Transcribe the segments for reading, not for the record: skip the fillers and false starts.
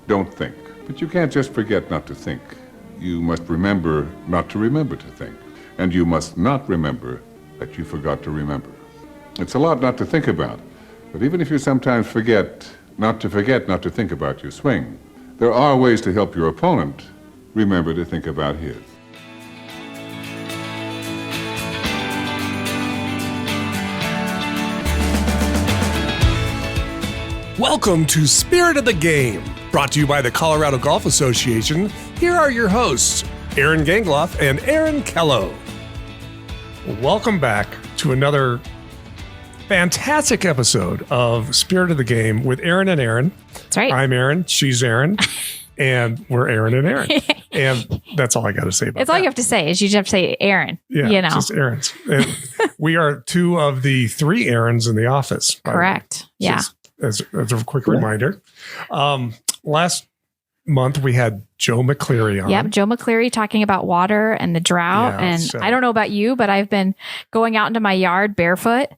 Don't think. But you can't just forget not to think. You must remember not to remember to think. And you must not remember that you forgot to remember. It's a lot not to think about. But even if you sometimes forget not to think about your swing, there are ways to help your opponent remember to think about his. Welcome to Spirit of the Game, brought to you by the Colorado Golf Association. Here are your hosts, Erin Gangloff and Aaron Kellough. Welcome back to another fantastic episode of Spirit of the Game with Erin and Erin. That's right. I'm Erin, she's Erin, and we're Erin and Erin. And that's all I got to say about It's all you have to say is you just have to say Erin. Yeah, you know. just Erin's. And we are two of the three Erins in the office. Correct. Yeah. As a quick reminder. Last month we had Joe McCleary on. Yep, Joe McCleary talking about water and the drought. Yeah, and so- I don't know about you, but I've been going out into my yard barefoot,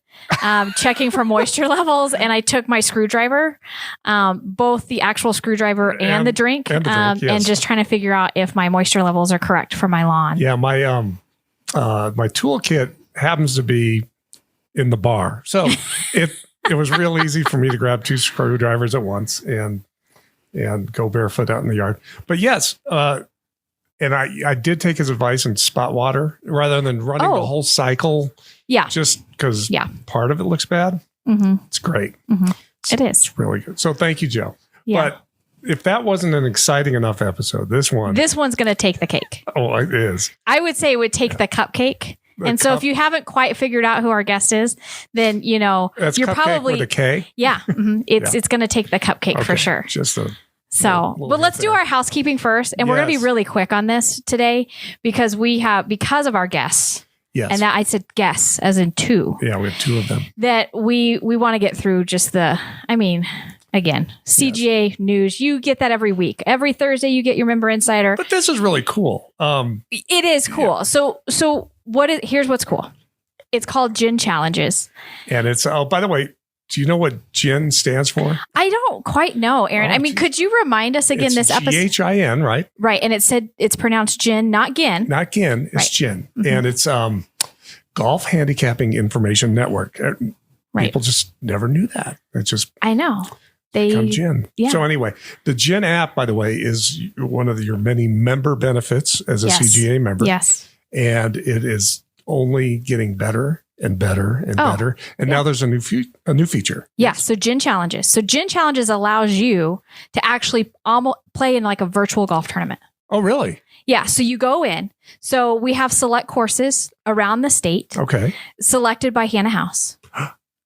checking for moisture levels. And I took my screwdriver, both the actual screwdriver and the drink, yes. and just trying to figure out if my moisture levels are correct for my lawn. Yeah, my my toolkit happens to be in the bar. So it was real easy for me to grab two screwdrivers at once and go barefoot out in the yard. But yes, and I did take his advice and spot water rather than running the whole cycle. Yeah. Just because part of it looks bad. Mm-hmm. It's great. Mm-hmm. It is. It's really good. So thank you, Joe. Yeah. But if that wasn't an exciting enough episode, this one's going to take the cake. Oh, it is. I would say it would take the cupcake. So if you haven't quite figured out who our guest is, then, you know, that's you're cupcake probably with a K. Yeah. Mm-hmm. It's going to take the cupcake for sure. Just a but let's do our housekeeping first. And we're going to be really quick on this today because of our guests. Yes. And that I said guests as in two. Yeah, we have two of them. That we want to get through just again, CGA news. You get that every week. Every Thursday you get your Member Insider. But this is really cool. It is cool. Yeah. So here's what's cool. It's called Gin Challenges. And it's, by the way, do you know what GIN stands for? I don't quite know, Aaron. Could you remind us again this episode? GHIN, right? Right. And it said it's pronounced gin, not gin. Not gin, it's gin. Mm-hmm. And it's Golf Handicapping Information Network. Right. People just never knew that. It's just I know. They become GIN. Yeah. So anyway, the GIN app, by the way, is one of your many member benefits as a CGA member. Yes. And it is only getting better and better and better. And now there's a new feature. Yeah. So Gin Challenges. So Gin Challenges allows you to actually almost play in like a virtual golf tournament. Oh, really? Yeah. So you go in. So we have select courses around the state. Okay. Selected by Hannah House.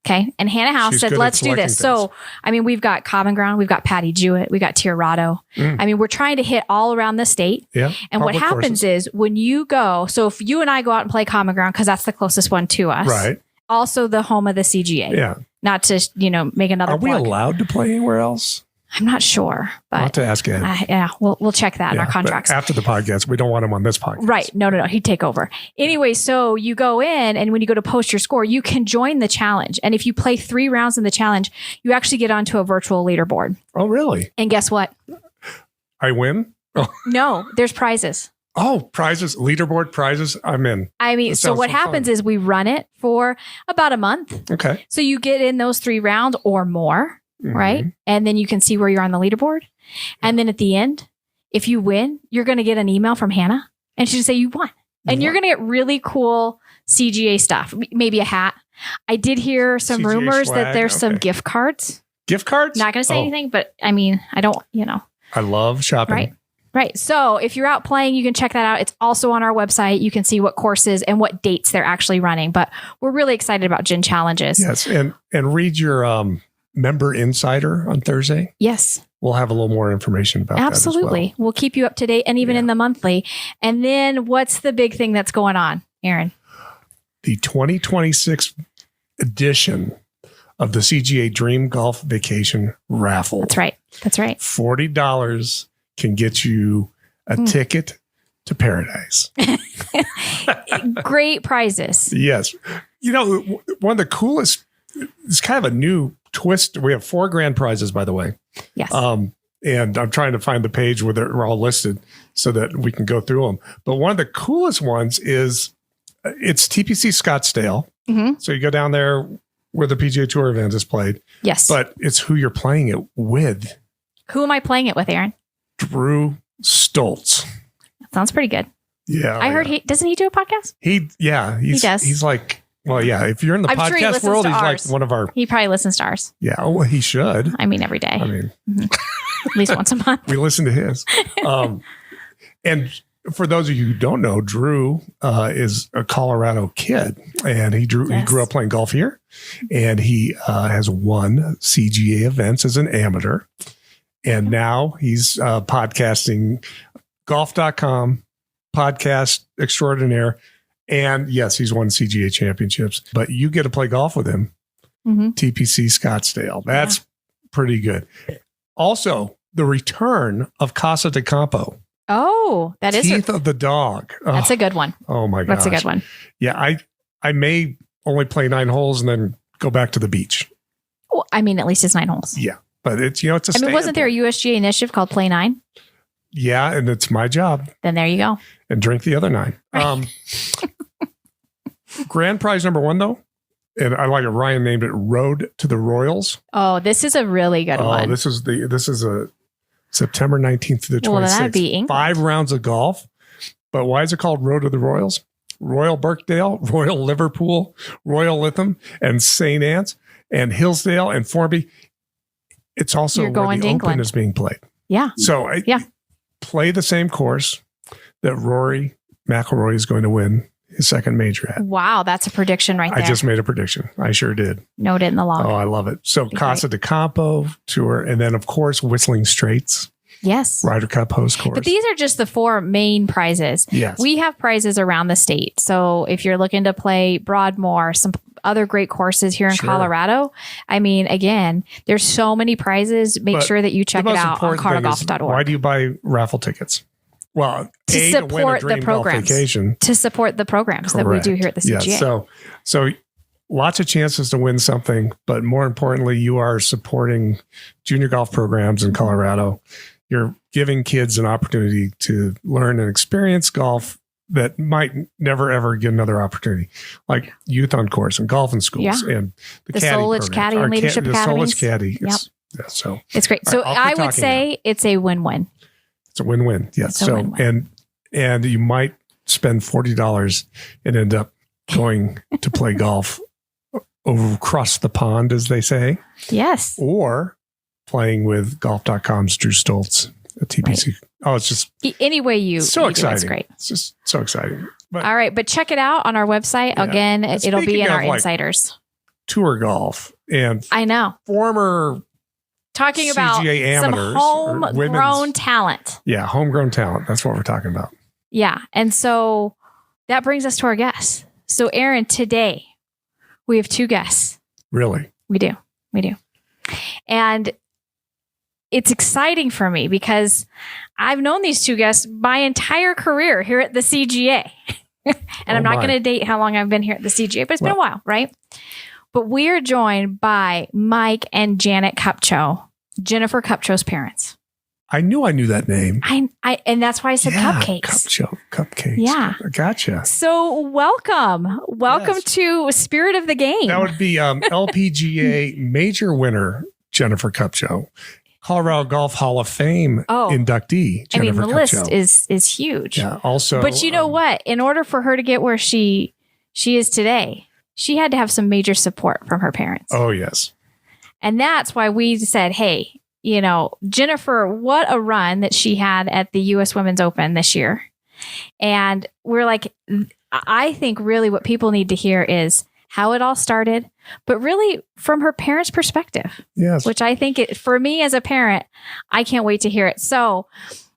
Okay. And Hannah House said, let's do this. Things. So, we've got Common Ground. We've got Patty Jewett. We got Tirado. We're trying to hit all around the state. Yeah. And what happens is when you go, so if you and I go out and play Common Ground, because that's the closest one to us. Right. Also the home of the CGA. Yeah. Not to, make another Are we allowed to play anywhere else? I'm not sure, but I'll have to ask Ed. We'll check that in our contracts. After the podcast, we don't want him on this podcast. Right. No. He'd take over. Anyway, so you go in and when you go to post your score, you can join the challenge. And if you play 3 rounds in the challenge, you actually get onto a virtual leaderboard. Oh, really? And guess what? I win? Oh. No, there's prizes. Oh, prizes, leaderboard prizes. I'm in. So what happens is we run it for about a month. Okay. So you get in those 3 rounds or more. Right. And then you can see where you're on the leaderboard. And then at the end, if you win, you're going to get an email from Hannah and she'll say you won. And you're going to get really cool CGA stuff, maybe a hat. I did hear some CGA rumors swag, that there's some gift cards. Gift cards? Not going to say anything, but I don't, I love shopping. Right. So if you're out playing, you can check that out. It's also on our website. You can see what courses and what dates they're actually running. But we're really excited about Gin Challenges. Yes. And read your Member Insider on Thursday. Yes. We'll have a little more information about Absolutely. that as well. We'll keep you up to date and even in the monthly. And then what's the big thing that's going on, Aaron? The 2026 edition of the CGA Dream Golf Vacation Raffle. That's right. $40 can get you a ticket to paradise. Great prizes. Yes. One of the coolest, it's kind of a new twist. We have 4 grand prizes, by the way. Yes. And I'm trying to find the page where they're all listed so that we can go through them. But one of the coolest ones is it's TPC Scottsdale. Mm-hmm. So you go down there where the PGA Tour event is played. Yes. But it's who you're playing it with. Who am I playing it with, Aaron? Drew Stoltz. Sounds pretty good. Yeah. I heard doesn't he do a podcast? He does. He's like, well, yeah, if you're in the podcast world, he's like one of our. He probably listens to ours. Yeah. Well, he should. I mean, every day. I mean, at least once a month. We listen to his. And for those of you who don't know, Drew is a Colorado kid, and he grew up playing golf here, and he has won CGA events as an amateur, and now he's podcasting golf.com, podcast extraordinaire, and yes, he's won CGA championships. But you get to play golf with him, TPC Scottsdale. That's pretty good. Also, the return of Casa de Campo. Oh, that is Teeth of the Dog. That's a good one. Oh my gosh. That's a good one. Yeah, I may only play 9 holes and then go back to the beach. Well, I mean, at least it's 9 holes. Yeah, but it's it's a. I mean, wasn't there a USGA initiative called Play 9? Yeah, and it's my job. Then there you go. And drink the other 9. Grand prize number 1 though, and I like it. Ryan named it Road to the Royals. Oh, this is a really good one. This is a September 19th to the 26th. Well, that'd be England. 5 rounds of golf. But why is it called Road to the Royals? Royal Birkdale, Royal Liverpool, Royal Lytham, and St. Anne's, and Hillsdale, and Formby. It's also You're where going the to Open England. is being played. Yeah. So play the same course that Rory McIlroy is going to win his second major at. Wow, that's a prediction right there. I just made a prediction. I sure did. Note it in the log. Oh, I love it. So Casa de Campo Tour, and then of course Whistling Straits. Yes. Ryder Cup host course. But these are just the 4 main prizes. Yes. We have prizes around the state. So if you're looking to play Broadmoor, some other great courses here in Colorado, I mean, again, there's so many prizes. Make sure that you check it out on cartogolf.org. Why do you buy raffle tickets? Well, to support the programs. To support the programs that we do here at the CGA. Yeah, so lots of chances to win something, but more importantly, you are supporting junior golf programs in Colorado. You're giving kids an opportunity to learn and experience golf that might never, ever get another opportunity, like youth on course and golf in schools and the Solich Caddy and Leadership Academies. The Solich Caddy. Yep. So it's great. So I would say it's a win-win. It's a win-win. Yes. So win-win. And you might spend $40 and end up going to play golf over across the pond, as they say. Yes. Or playing with golf.com's Drew Stoltz at TPC. Right. Oh, it's just any way you so exciting. It's great. It's just so exciting. But, all right, but check it out on our website. Yeah. Again, it'll be in our insiders. Tour golf and I know former talking CGA about amateurs, some homegrown talent. Yeah, homegrown talent. That's what we're talking about. Yeah, and so that brings us to our guests. So, Aaron, today we have 2 guests. Really? We do. And it's exciting for me because I've known these 2 guests my entire career here at the CGA. And I'm not going to date how long I've been here at the CGA, but it's been a while, right? But we are joined by Mike and Janet Kupcho, Jennifer Kupcho's parents. I knew that name. And that's why I said cupcakes. Cupcakes. Yeah. Gotcha. So welcome to Spirit of the Game. That would be LPGA major winner, Jennifer Kupcho. Colorado Golf Hall of Fame inductee, Jennifer the Kupcho. list is huge. Yeah. Also, but you know what? In order for her to get where she is today, she had to have some major support from her parents. Oh, yes. And that's why we said, hey, Jennifer, what a run that she had at the U.S. Women's Open this year. And we're like, I think really what people need to hear is how it all started, but really from her parents' perspective. Yes. Which I think for me as a parent, I can't wait to hear it. So,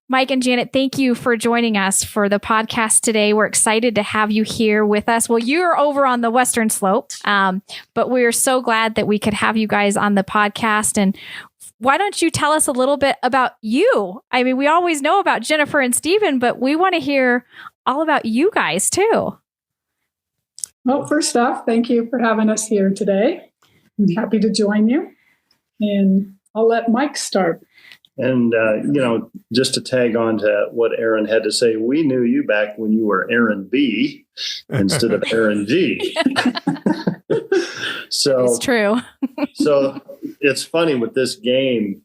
Mike and Janet, thank you for joining us for the podcast today. We're excited to have you here with us. Well, you're over on the Western Slope, but we're so glad that we could have you guys on the podcast. And why don't you tell us a little bit about you? I mean, we always know about Jennifer and Stephen, but we want to hear all about you guys too. Well, first off, thank you for having us here today. I'm happy to join you. And I'll let Mike start. And, just to tag on to what Erin had to say, we knew you back when you were Erin B instead of Erin G. So It's true. so it's funny with this game.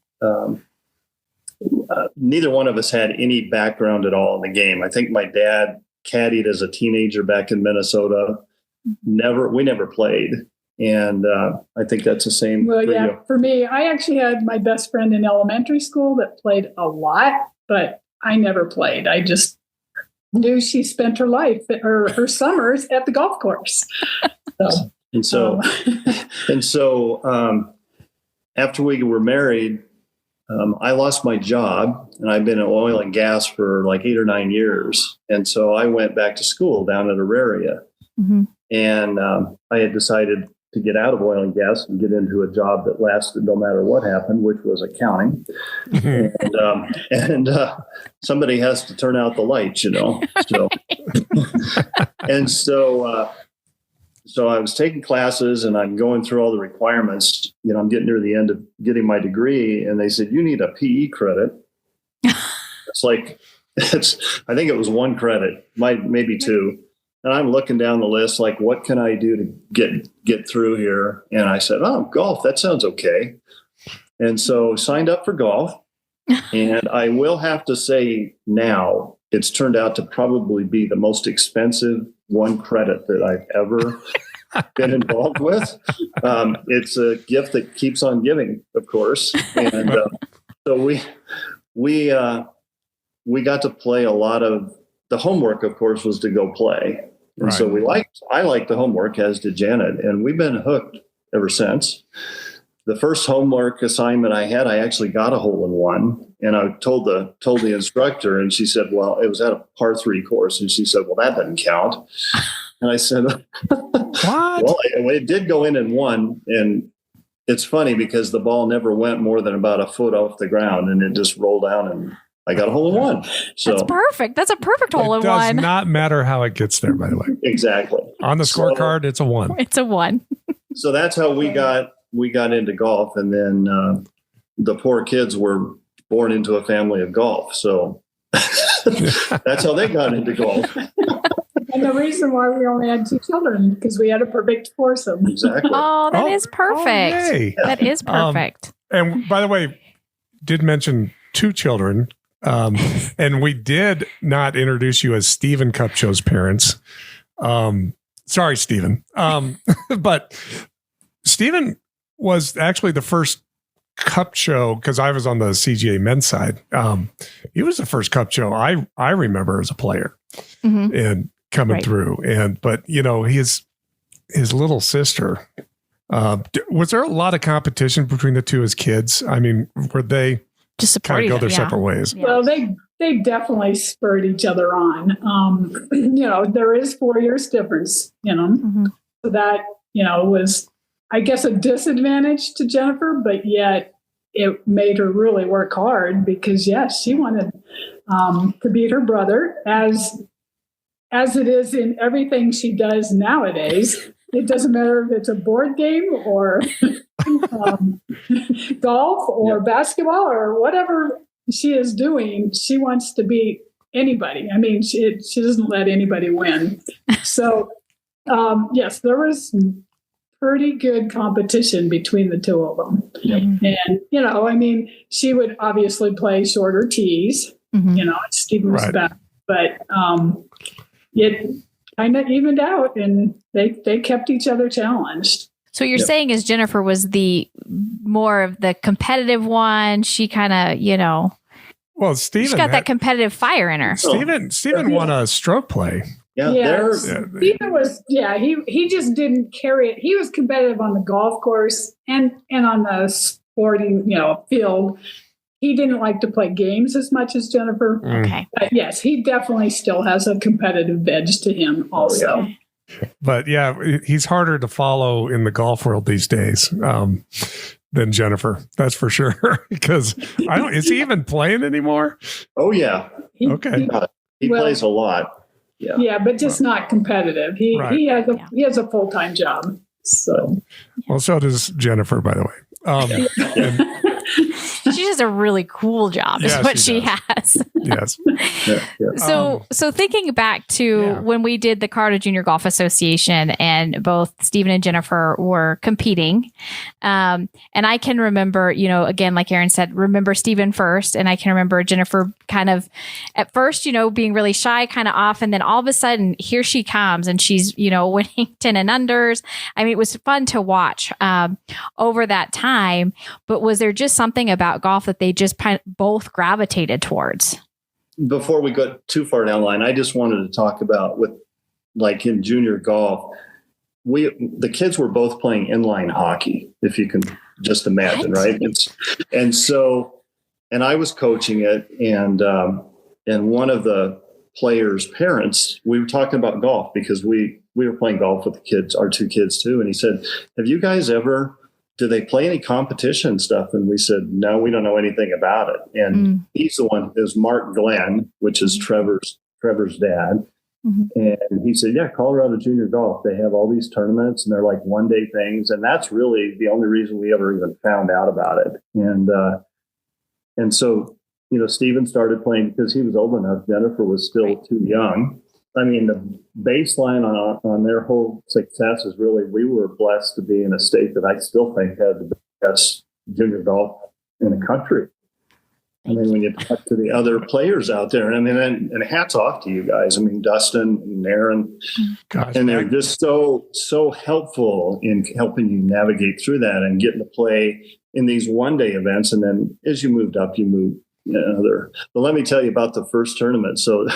Neither one of us had any background at all in the game. I think my dad caddied as a teenager back in Minnesota. We never played. And I think that's the same Well, for yeah, you. for me, I actually had my best friend in elementary school that played a lot, but I never played. I just knew she spent her life or her summers at the golf course. So after we were married, I lost my job, and I've been in oil and gas for like 8 or 9 years. And so I went back to school down at Auraria. Mm-hmm. And I had decided to get out of oil and gas and get into a job that lasted no matter what happened, which was accounting. and somebody has to turn out the lights, So, and so I was taking classes and I'm going through all the requirements. I'm getting near the end of getting my degree, and they said, you need a PE credit. I think it was 1 credit, maybe 2. And I'm looking down the list, like, what can I do to get through here? And I said, oh, golf, that sounds okay. And so signed up for golf. And I will have to say now, it's turned out to probably be the most expensive 1 credit that I've ever been involved with. It's a gift that keeps on giving, of course. And so we got to play a lot of. The homework, of course, was to go play. And Right. So I liked the homework, as did Janet, and we've been hooked ever since. The first homework assignment I had, I actually got a hole in one, and I told the instructor, and she said, well, it was at a par 3 course. And she said, well, that doesn't count. And I said, What? well, it did go in 1. And it's funny because the ball never went more than about a foot off the ground, and it just rolled down, and I got a hole in 1. So That's perfect. That's a perfect hole in It does one. not matter how it gets there, by the way. exactly. On the scorecard, it's a 1. It's a 1. So that's how we got into golf. And then the poor kids were born into a family of golf. So that's how they got into golf. And the reason why we only had 2 children, because we had a perfect foursome. Exactly. Oh, that Oh, is perfect. oh, yay. That is perfect. And by the way, did mention 2 children. And we did not introduce you as Stephen Kupcho's parents. Sorry, Stephen. But Stephen was actually the first Kupcho, because I was on the CGA men's side. He was the first Kupcho I remember as a player Mhm. and coming Right. through. But his little sister. Was there a lot of competition between the 2 as kids? I mean, were they Just kind supporting of go their them, separate ways? Yeah. Well, they definitely spurred each other on. There is 4 years difference, Mhm. so that, was, I guess, a disadvantage to Jennifer, but yet it made her really work hard because, yes, she wanted to beat her brother as it is in everything she does nowadays. It doesn't matter if it's a board game or golf or basketball or whatever she is doing. She wants to beat anybody. I mean, she doesn't let anybody win. So, yes, there was pretty good competition between the 2 of them. And, she would obviously play shorter tees, Mhm. and Stephen was Right. back, but it kind of evened out, and they kept each other challenged. So what you're Yep. saying is Jennifer was the more of the competitive one. She kind of, Well, she's Stephen got that competitive fire in her. Stephen won a stroke play. Yeah. Yes. There, Stephen was, he just didn't carry it. He was competitive on the golf course and on the sporting, field. He didn't like to play games as much as Jennifer. Okay. But yes, he definitely still has a competitive edge to him also. Okay. But yeah, he's harder to follow in the golf world these days than Jennifer. That's for sure. Because is he even playing anymore? oh yeah, He- Okay. he Well- plays a lot. Yeah. Yeah, but just not competitive. He Right. he has a full-time job. So Well, so does Jennifer, by the way. She does a really cool job, is Yeah, what she she has. Yes. So thinking back to when we did the Colorado Junior Golf Association and both Stephen and Jennifer were competing. And I can remember, again, like Erin said, remember Stephen first. And I can remember Jennifer kind of at first, being really shy, kind of off. And then all of a sudden here she comes and she's, winning 10 and unders. I mean, it was fun to watch over that time. But was there just something about golf that they just both gravitated towards? Before we go too far down the line, I just wanted to talk about like in junior golf, the kids were both playing inline hockey, if you can just imagine, right? And I was coaching it, and one of the players' parents, we were talking about golf because we were playing golf with the kids, our two kids too, and he said, "Have you guys ever? Do they play any competition stuff?" And we said, "No, we don't know anything about it." And he's the one, is Mark Glenn, which is Trevor's dad. And he said, "Yeah, Colorado Junior Golf, they have all these tournaments and they're like one-day things." And that's really the only reason we ever even found out about it. And so, Stephen started playing because he was old enough. Jennifer was still too young. I mean, the baseline on their whole success is really, we were blessed to be in a state that I still think had the best junior golf in the country. I mean, when you talk to the other players out there, and hats off to you guys. I mean, Dustin and Erin, and they're just so helpful in helping you navigate through that and getting to play in these one-day events. And then as you moved up, you moved other. But let me tell you about the first tournament. So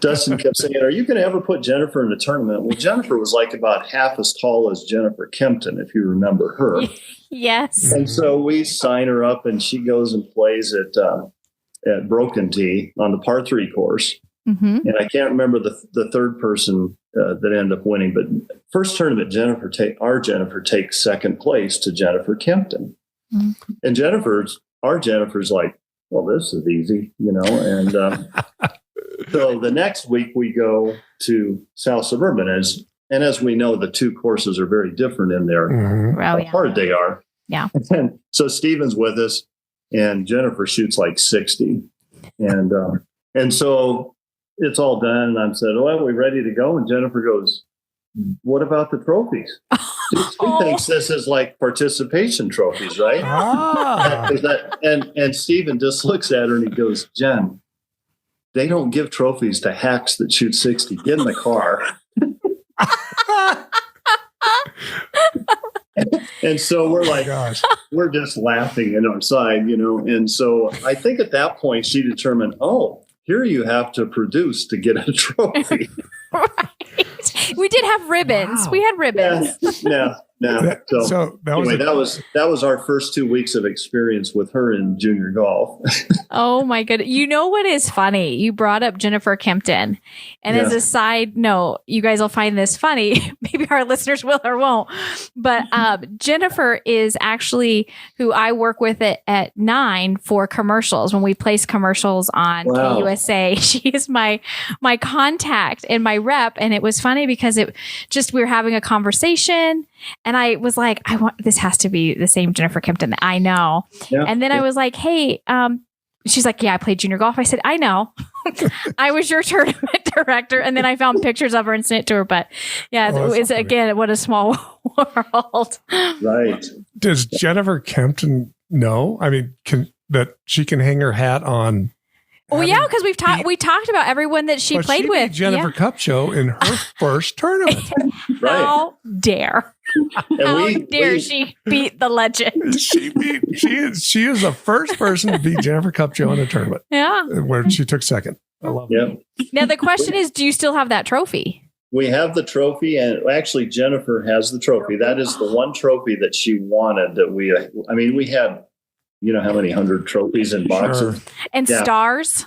Dustin kept saying, "Are you going to ever put Jennifer in a tournament?" Well, Jennifer was like about half as tall as Jennifer Kempton, if you remember her. Yes. And so we sign her up, and she goes and plays at Broken Tee on the par 3 course. And I can't remember the third person that ended up winning, but first tournament, our Jennifer takes second place to Jennifer Kempton. And our Jennifer's like, "Well, this is easy, and so the next week we go to South Suburban, as we know, the two courses are very different in their how hard they are. Yeah. And so Stephen's with us, and Jennifer shoots like 60, and so it's all done. And I'm said, "Well, are we ready to go?" And Jennifer goes, "What about the trophies?" She thinks this is like participation trophies, right? And Stephen just looks at her and he goes, "Jen, they don't give trophies to hacks that shoot 60. Get in the car." And so we're like, we're just laughing in our side, And so I think at that point she determined, here you have to produce to get a trophy. Right. We did have ribbons. Wow. We had ribbons. Yeah. So that was our first 2 weeks of experience with her in junior golf. Oh my goodness. You know what is funny? You brought up Jennifer Kempton. And as a side note, you guys will find this funny. Maybe our listeners will or won't. But Jennifer is actually who I work with at 9 for commercials. When we place commercials on KUSA, she is my contact and my rep. And it was funny because we were having a conversation. And I was like, this has to be the same Jennifer Kempton that I know. Yeah, and then I was like, "Hey," she's like, "Yeah, I played junior golf." I said, "I know." I was your tournament director. And then I found pictures of her and sent it to her. But yeah, it's again, what a small world. Right. Does Jennifer Kempton know? I mean, that she can hang her hat on? Well, yeah, because we talked about everyone that she played with. Jennifer Kupcho in her first tournament. How dare? How dare she beat the legend? She is the first person to beat Jennifer Kupcho in a tournament. Yeah. Where she took second. I love it. Now the question is, do you still have that trophy? We have the trophy, and actually Jennifer has the trophy. That is the one trophy that she wanted that we had, how many 100 trophies in boxes. Sure. And stars.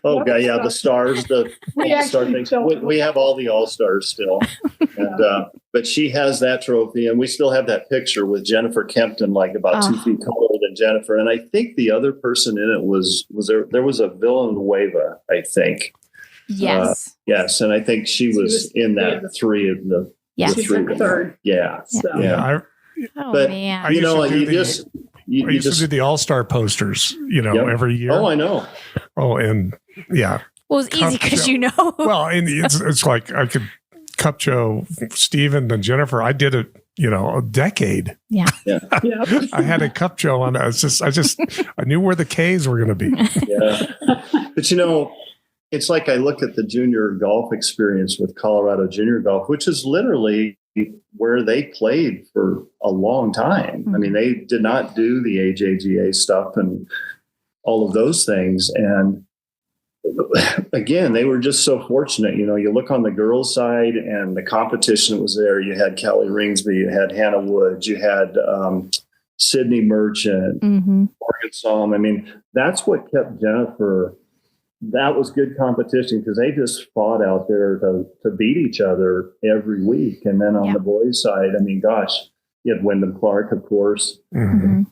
Oh, God, yeah, the stars, the all-star things. We have all the all-stars still. And, but she has that trophy, and we still have that picture with Jennifer Kempton, like about 2 feet taller than Jennifer. And I think the other person in it was there was a Villanueva, I think. Yes. Yes, and I think she was in that three of the Yes. three. Third. Yeah. So. Yeah. Oh, but man. you used just to do the All-Star posters, Yep. every year. Oh, I know. Oh, and yeah. Well, it was easy because Well, and it's like I could Kupcho, Stephen, and Jennifer. I did it, a decade. Yeah. Yeah. I had a Kupcho on. I knew where the K's were going to be. Yeah. But it's like I look at the junior golf experience with Colorado Junior Golf, which is literally where they played for a long time. Mm-hmm. I mean, they did not do the AJGA stuff and all of those things. And again, they were just so fortunate. You look on the girls' side and the competition was there. You had Kelly Ringsby, you had Hannah Woods, you had Sydney Merchant, Mm-hmm. Morgan Psalm. I mean, that's what kept Jennifer. That was good competition because they just fought out there to beat each other every week. And then on the boys' side, I mean, gosh, you had Wyndham Clark, of course. Mm-hmm.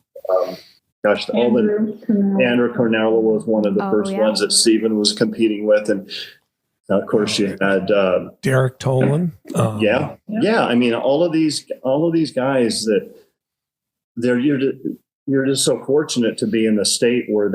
Andrew Cornell was one of the first ones that Stephen was competing with. And of course you had Derek Tolan. Yeah. I mean, all of these guys that you're just so fortunate to be in the state where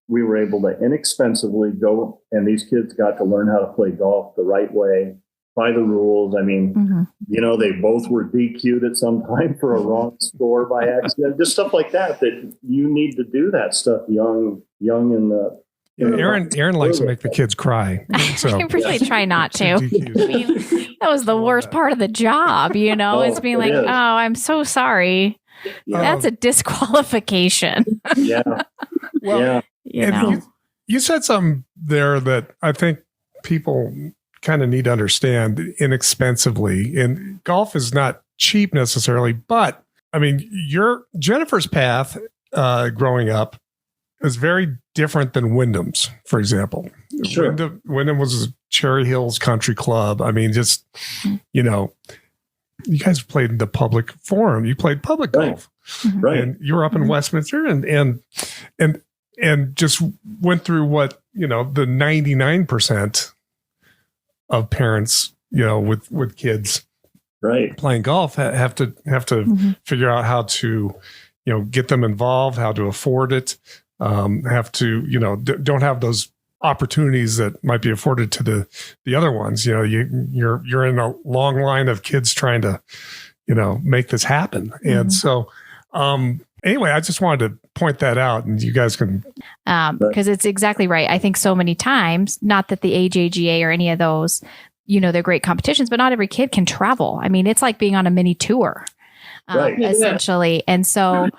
we were able to inexpensively go, and these kids got to learn how to play golf the right way, by the rules. I mean, they both were DQ'd at some time for a wrong score by accident, just stuff like that you need to do that stuff young in the. Erin likes to make the kids cry. So. I really try not to. I mean, that was the worst part of the job, it's being like, oh, I'm so sorry. Yeah. That's a disqualification. Yeah. Well, you said something there that I think people kind of need to understand inexpensively. And golf is not cheap necessarily, but I mean, Jennifer's path growing up is very different than Wyndham's, for example. Sure. Wyndham was Cherry Hills Country Club. I mean, just, you guys played in the public forum. You played public golf. Right. And you were up in Westminster and just went through what, the 99% of parents, with kids playing golf have to figure out how to, get them involved, how to afford it, have to, don't have those opportunities that might be afforded to the other ones. You're in a long line of kids trying to, make this happen. And so, anyway, I just wanted to point that out, and you guys can. Because it's exactly right. I think so many times, not that the AJGA or any of those, they're great competitions, but not every kid can travel. I mean, it's like being on a mini tour. Essentially. And so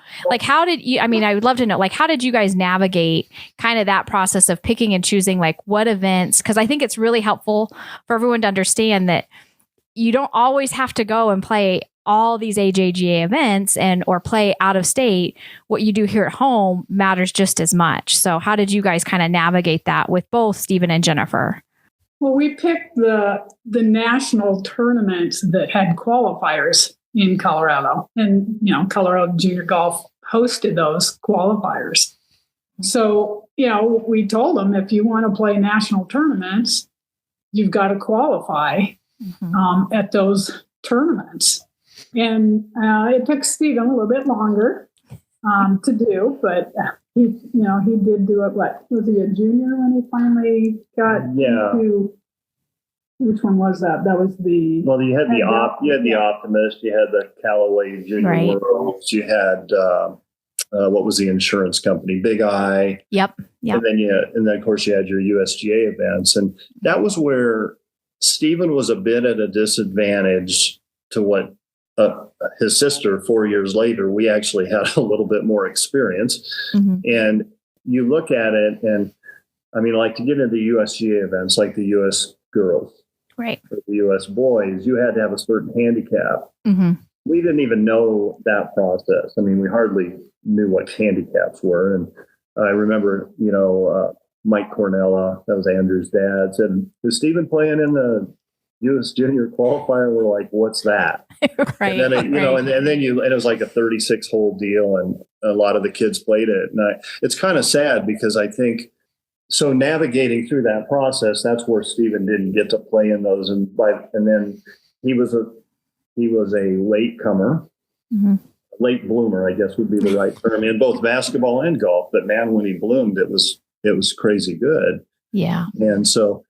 how did you, I would love to know, how did you guys navigate kind of that process of picking and choosing what events? Cause I think it's really helpful for everyone to understand that you don't always have to go and play all these AJGA events or play out of state. What you do here at home matters just as much. So how did you guys kind of navigate that with both Stephen and Jennifer? Well, we picked the national tournaments that had qualifiers in Colorado, and Colorado Junior Golf hosted those qualifiers. So we told them, if you want to play national tournaments, you've got to qualify at those tournaments. And it took Stephen a little bit longer to do, but he did do it. What was he, a junior when he finally got into? Which one was that? That was you had the Optimist, you had the Callaway Junior Worlds, you had what was the insurance company, Big Eye. Yep. And then of course you had your USGA events, and that was where Stephen was a bit at a disadvantage to what his sister. 4 years later, we actually had a little bit more experience, and you look at it, and I mean, to get into the USGA events, like the US girls. Right. For the U.S. boys, you had to have a certain handicap. We didn't even know that process. I mean, we hardly knew what handicaps were. And I remember, Mike Cornella, that was Andrew's dad, said, "Is Stephen playing in the U.S. Junior qualifier?" We're like, "What's that?" Right. And then, and it was like a 36-hole deal, and a lot of the kids played it. And it's kind of sad because I think. So navigating through that process, that's where Stephen didn't get to play in those, and then he was a latecomer. late bloomer, I guess would be the right term, in both basketball and golf. But man, when he bloomed, it was crazy good. Yeah. And so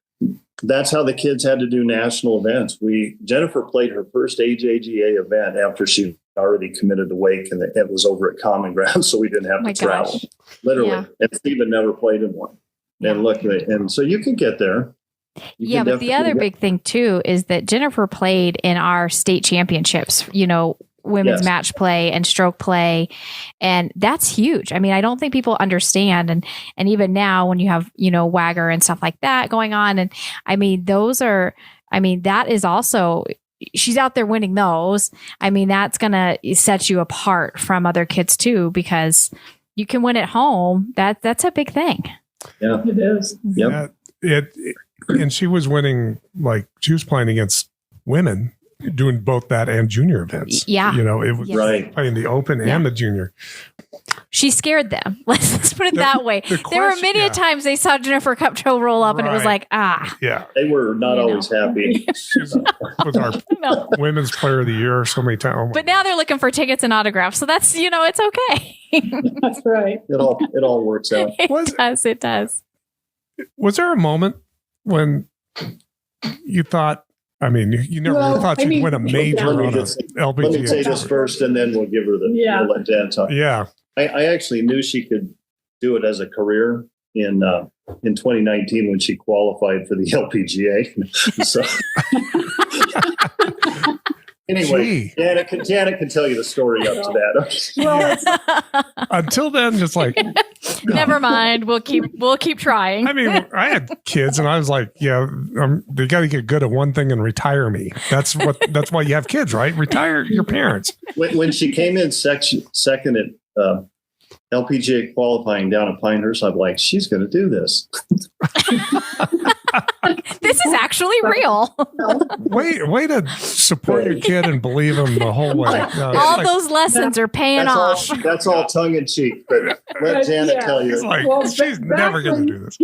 that's how the kids had to do national events. Jennifer played her first AJGA event after she already committed to Wake, and it was over at Common Ground, so we didn't have to travel. Literally. Yeah. And Stephen never played in one. And look, and so you can get there. Yeah, but the other big thing too is that Jennifer played in our state championships, women's match play and stroke play. And that's huge. I mean, I don't think people understand. And even now when you have, Wagger and stuff like that going on. And I mean, that is also, she's out there winning those. I mean, that's going to set you apart from other kids too, because you can win at home. That's a big thing. Yeah, It is. Yep. And she was winning, like she was playing against women doing both that and junior events. Yeah. It was Right. playing the open and the junior. She scared them. Let's put it that way. There were many times they saw Jennifer Kupcho roll up and it was like, Yeah. They were not always happy. She was our women's player of the year so many times. But now they're looking for tickets and autographs. So that's, it's okay. That's right. It all works out. It does. Was there a moment when you thought, I mean, you never thought you'd win a major on an LPGA? Let me say this first, and then we'll give her we'll let Jan talk. Yeah. I actually knew she could do it as a career in 2019 when she qualified for the LPGA. So anyway, Janet can tell you the story up to that. Until then, just like never mind. We'll keep trying. I mean, I had kids, and I was like, they got to get good at one thing and retire me. That's why you have kids, right? Retire your parents. When she came in second at LPGA qualifying down at Pinehurst, I'm like, she's going to do this. This is actually real. Way to support your kid and believe him the whole way. All those lessons are paying off. That's all tongue in cheek, but let Janet tell you. It's like, she's never going to do this.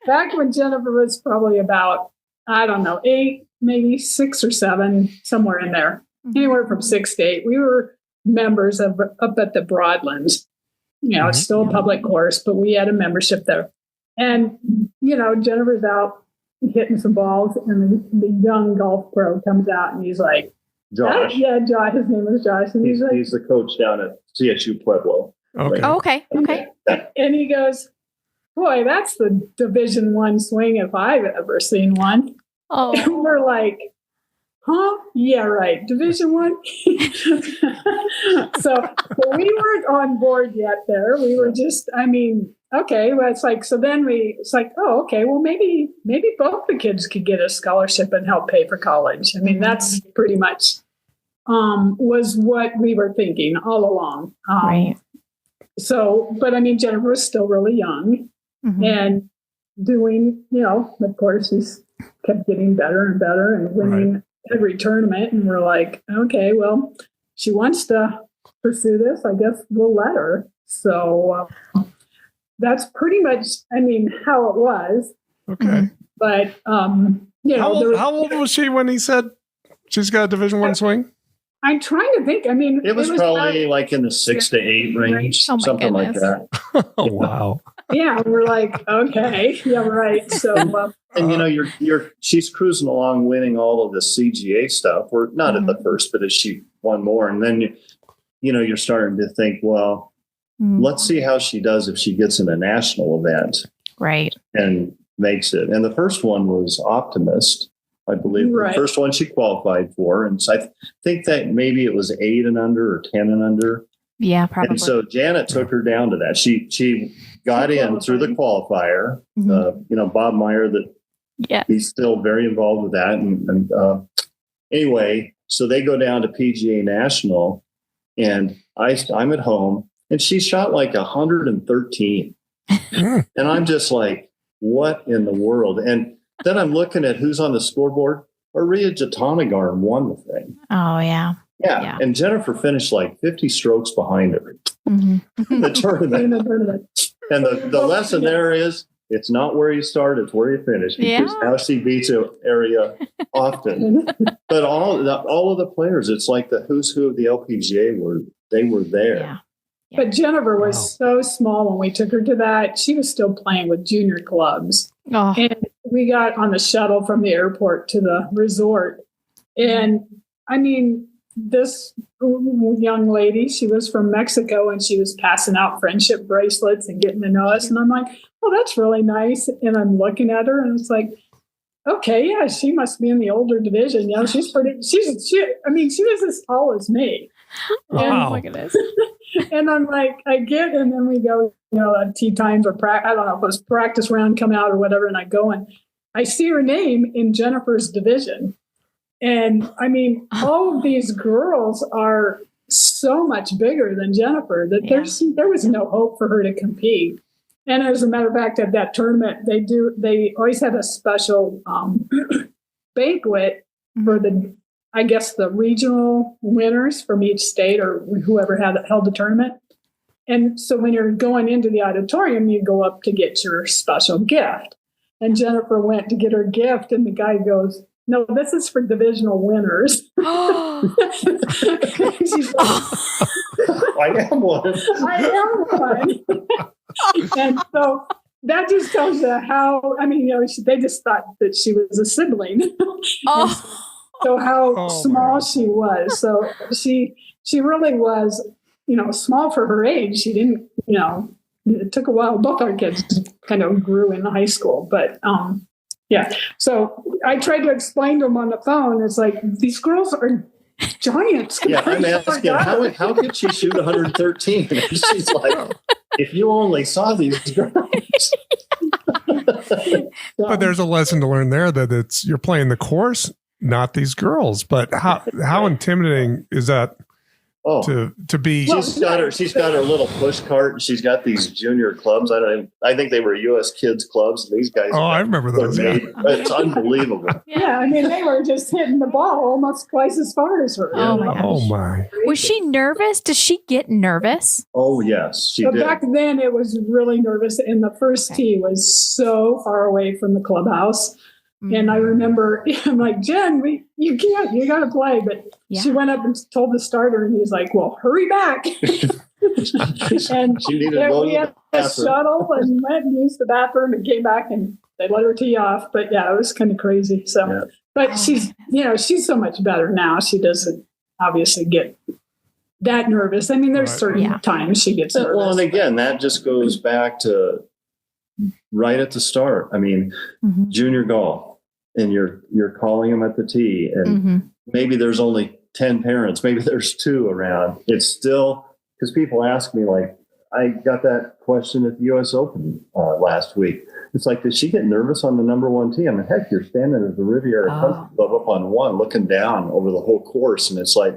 Back when Jennifer was probably about, I don't know, 8, maybe 6 or 7, somewhere in there, anywhere from 6 to 8. We were members up at the Broadlands. It's still a public course, but we had a membership there. And, Jennifer's out hitting some balls, and the young golf pro comes out, and he's like, Josh. Josh. His name is Josh. And he's the coach down at CSU Pueblo. Okay. Oh, okay. And he goes, boy, that's the Division I swing if I've ever seen one. Oh. And we're like, huh? Yeah, right. Division I. So we weren't on board yet there. We were just, okay. Well, it's like, so then it's like, oh, okay. Well, maybe both the kids could get a scholarship and help pay for college. That's pretty much was what we were thinking all along. Right. So, but Jennifer was still really young and doing, of course, she's kept getting better and better and winning every tournament. And we're like, okay, well, she wants to pursue this. I guess we'll let her. So that's pretty much, how it was. Okay. But, how old was she when he said she's got a Division I swing? I'm trying to think. It was probably like in the 6 to 8 range, something like that. Oh, wow. Yeah, we're like, okay, yeah, right. So, and she's cruising along, winning all of the CGA stuff. We're not at the first, but as she won more, and then you're starting to think, well, let's see how she does if she gets in a national event, right, and makes it. And the first one was Optimist, I believe. The first one she qualified for, and so I think that maybe it was 8 and under or 10 and under. Yeah, probably. And so Janet took her down to that. She got in through the qualifier. Bob Meyer, he's still very involved with that. And anyway, so they go down to PGA National, and I'm at home, and she shot like 113, and I'm just like, what in the world? And then I'm looking at who's on the scoreboard. Maria Jatanagarn won the thing. Oh yeah. Yeah, and Jennifer finished like 50 strokes behind her in the tournament. And the lesson there is It's not where you start, it's where you finish. Because now she beats an area often. But all of the players, it's like the who's who of the LPGA were there. Yeah. But Jennifer was so small when we took her to that. She was still playing with junior clubs. Oh. And we got on the shuttle from the airport to the resort. And I mean, this young lady, she was from Mexico, and she was passing out friendship bracelets and getting to know us. And I'm like, oh, that's really nice. And I'm looking at her, and it's like, okay, yeah, she must be in the older division. You know, she was as tall as me. Wow. Oh my goodness. And I'm like, and then we go, at tea times or I don't know if it was practice round come out or whatever. And I go and I see her name in Jennifer's division. And I mean, all of these girls are so much bigger than Jennifer that there was no hope for her to compete. And as a matter of fact, at that tournament, they always had a special banquet for the regional winners from each state or whoever held the tournament. And so when you're going into the auditorium, you go up to get your special gift. And Jennifer went to get her gift, and the guy goes, "No, this is for divisional winners." She's like, I am one. And so that just tells you how, they just thought that she was a sibling. So how small she was. So she really was, small for her age. She didn't, it took a while. Both our kids kind of grew in high school, but yeah. So I tried to explain to them on the phone. It's like, these girls are giants. Yeah, I'm asking, how could she shoot 113? And she's like, if you only saw these girls. But there's a lesson to learn there that you're playing the course, not these girls. But how intimidating is that to be? She's got her little push cart, and she's got these junior clubs. I think they were U.S. kids clubs. These guys. Oh, I remember those. Yeah. It's unbelievable. Yeah, they were just hitting the ball almost twice as far as her. Oh my gosh. Oh my. Was she nervous? Does she get nervous? Oh yes, she did. Back then, it was really nervous, and the first tee was so far away from the clubhouse. And I remember, I'm like, Jen, you got to play. But she went up and told the starter, and he's like, well, hurry back. And she needed to we had a shuttle and went and used the bathroom and came back, and they let her tee off. But yeah, it was kind of crazy. So, but she's so much better now. She doesn't obviously get that nervous. There's certain times she gets nervous. Well, and again, that just goes back to right at the start. Junior golf. And you're calling them at the tee, and maybe there's only 10 parents, maybe there's 2 around. It's still, because people ask me, like, I got that question at the U.S. Open last week. It's like, did she get nervous on the number 1 tee? Heck, you're standing at the Riviera Country Club up on 1, looking down over the whole course, and it's like,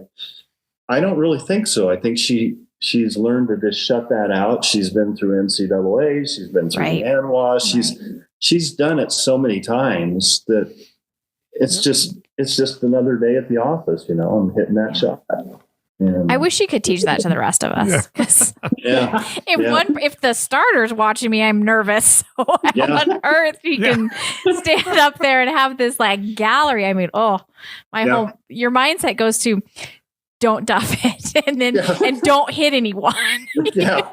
I don't really think so. I think she's learned to just shut that out. She's been through NCAA. She's been through ANWA. She's done it so many times that it's just another day at the office. I'm hitting that shot. And I wish she could teach that to the rest of us. If the starter's watching me, I'm nervous. So how on earth you can stand up there and have this like gallery? Whole your mindset goes to, don't duff it, and then and don't hit anyone. Yeah,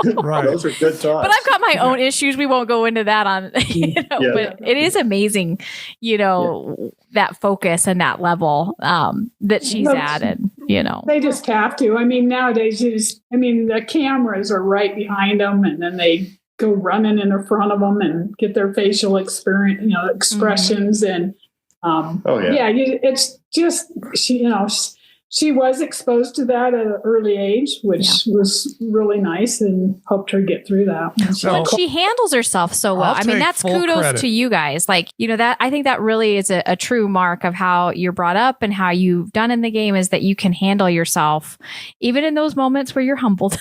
right. Those are good thoughts. But I've got my own issues. We won't go into that on. But it is amazing, that focus and that level that she's at, and they just have to. Nowadays, the cameras are right behind them, and then they go running in the front of them and get their facial expressions, and it's just she was exposed to that at an early age, which was really nice, and helped her get through that. But she handles herself so well. That's kudos to you guys. That I think that really is a true mark of how you're brought up and how you've done in the game, is that you can handle yourself, even in those moments where you're humbled,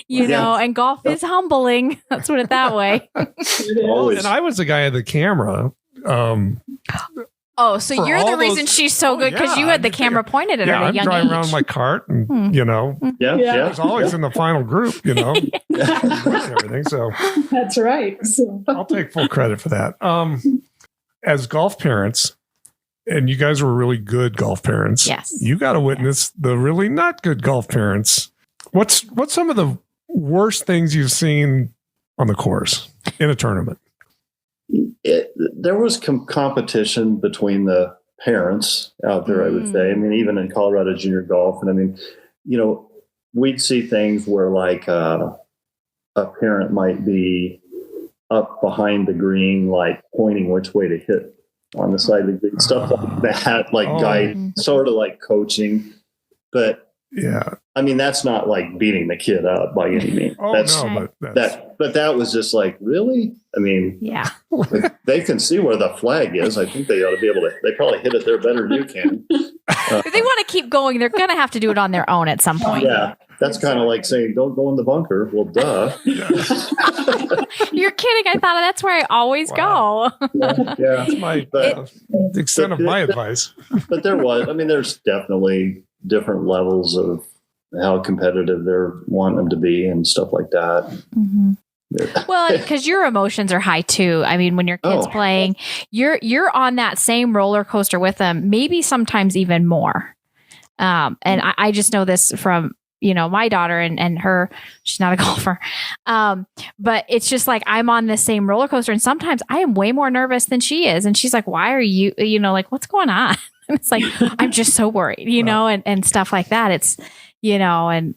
know, and golf is humbling. Let's put it that way. And I was the guy at the camera. Oh, so For you're all the reason those- she's so good because yeah, you had the I mean, camera pointed at her Yeah, at a I'm young driving age. around my cart and, Yeah, Yeah. yeah. I was always in the final group, and everything. So That's right. So, I'll take full credit for that. As golf parents, and you guys were really good golf parents. Yes. You got to witness the really not good golf parents. What's some of the worst things you've seen on the course in a tournament? There was competition between the parents out there, I would say. I mean, even in Colorado junior golf. And I mean, we'd see things where like a parent might be up behind the green, like pointing which way to hit on the side of the green, stuff like that, like guide, sort of like coaching. But yeah, I mean, that's not like beating the kid up by any means. But that was just like, really? I mean, Yeah. they can see where the flag is. I think they ought to be able to, they probably hit it there better than you can. If they want to keep going, they're going to have to do it on their own at some point. Yeah. That's kind of like saying, don't go in the bunker. Well, duh. You're kidding. I thought that's where I always go. Yeah. that's the extent of my advice. But there's definitely different levels of how competitive they're wanting them to be and stuff like that. Mm-hmm. Well, because your emotions are high too. I mean, when your kid's playing, you're on that same roller coaster with them, maybe sometimes even more. And I just know this from, my daughter and her, she's not a golfer. But it's just like, I'm on the same roller coaster. And sometimes I am way more nervous than she is. And she's like, why are you, like, what's going on? And it's like, I'm just so worried, and stuff like that. It's, and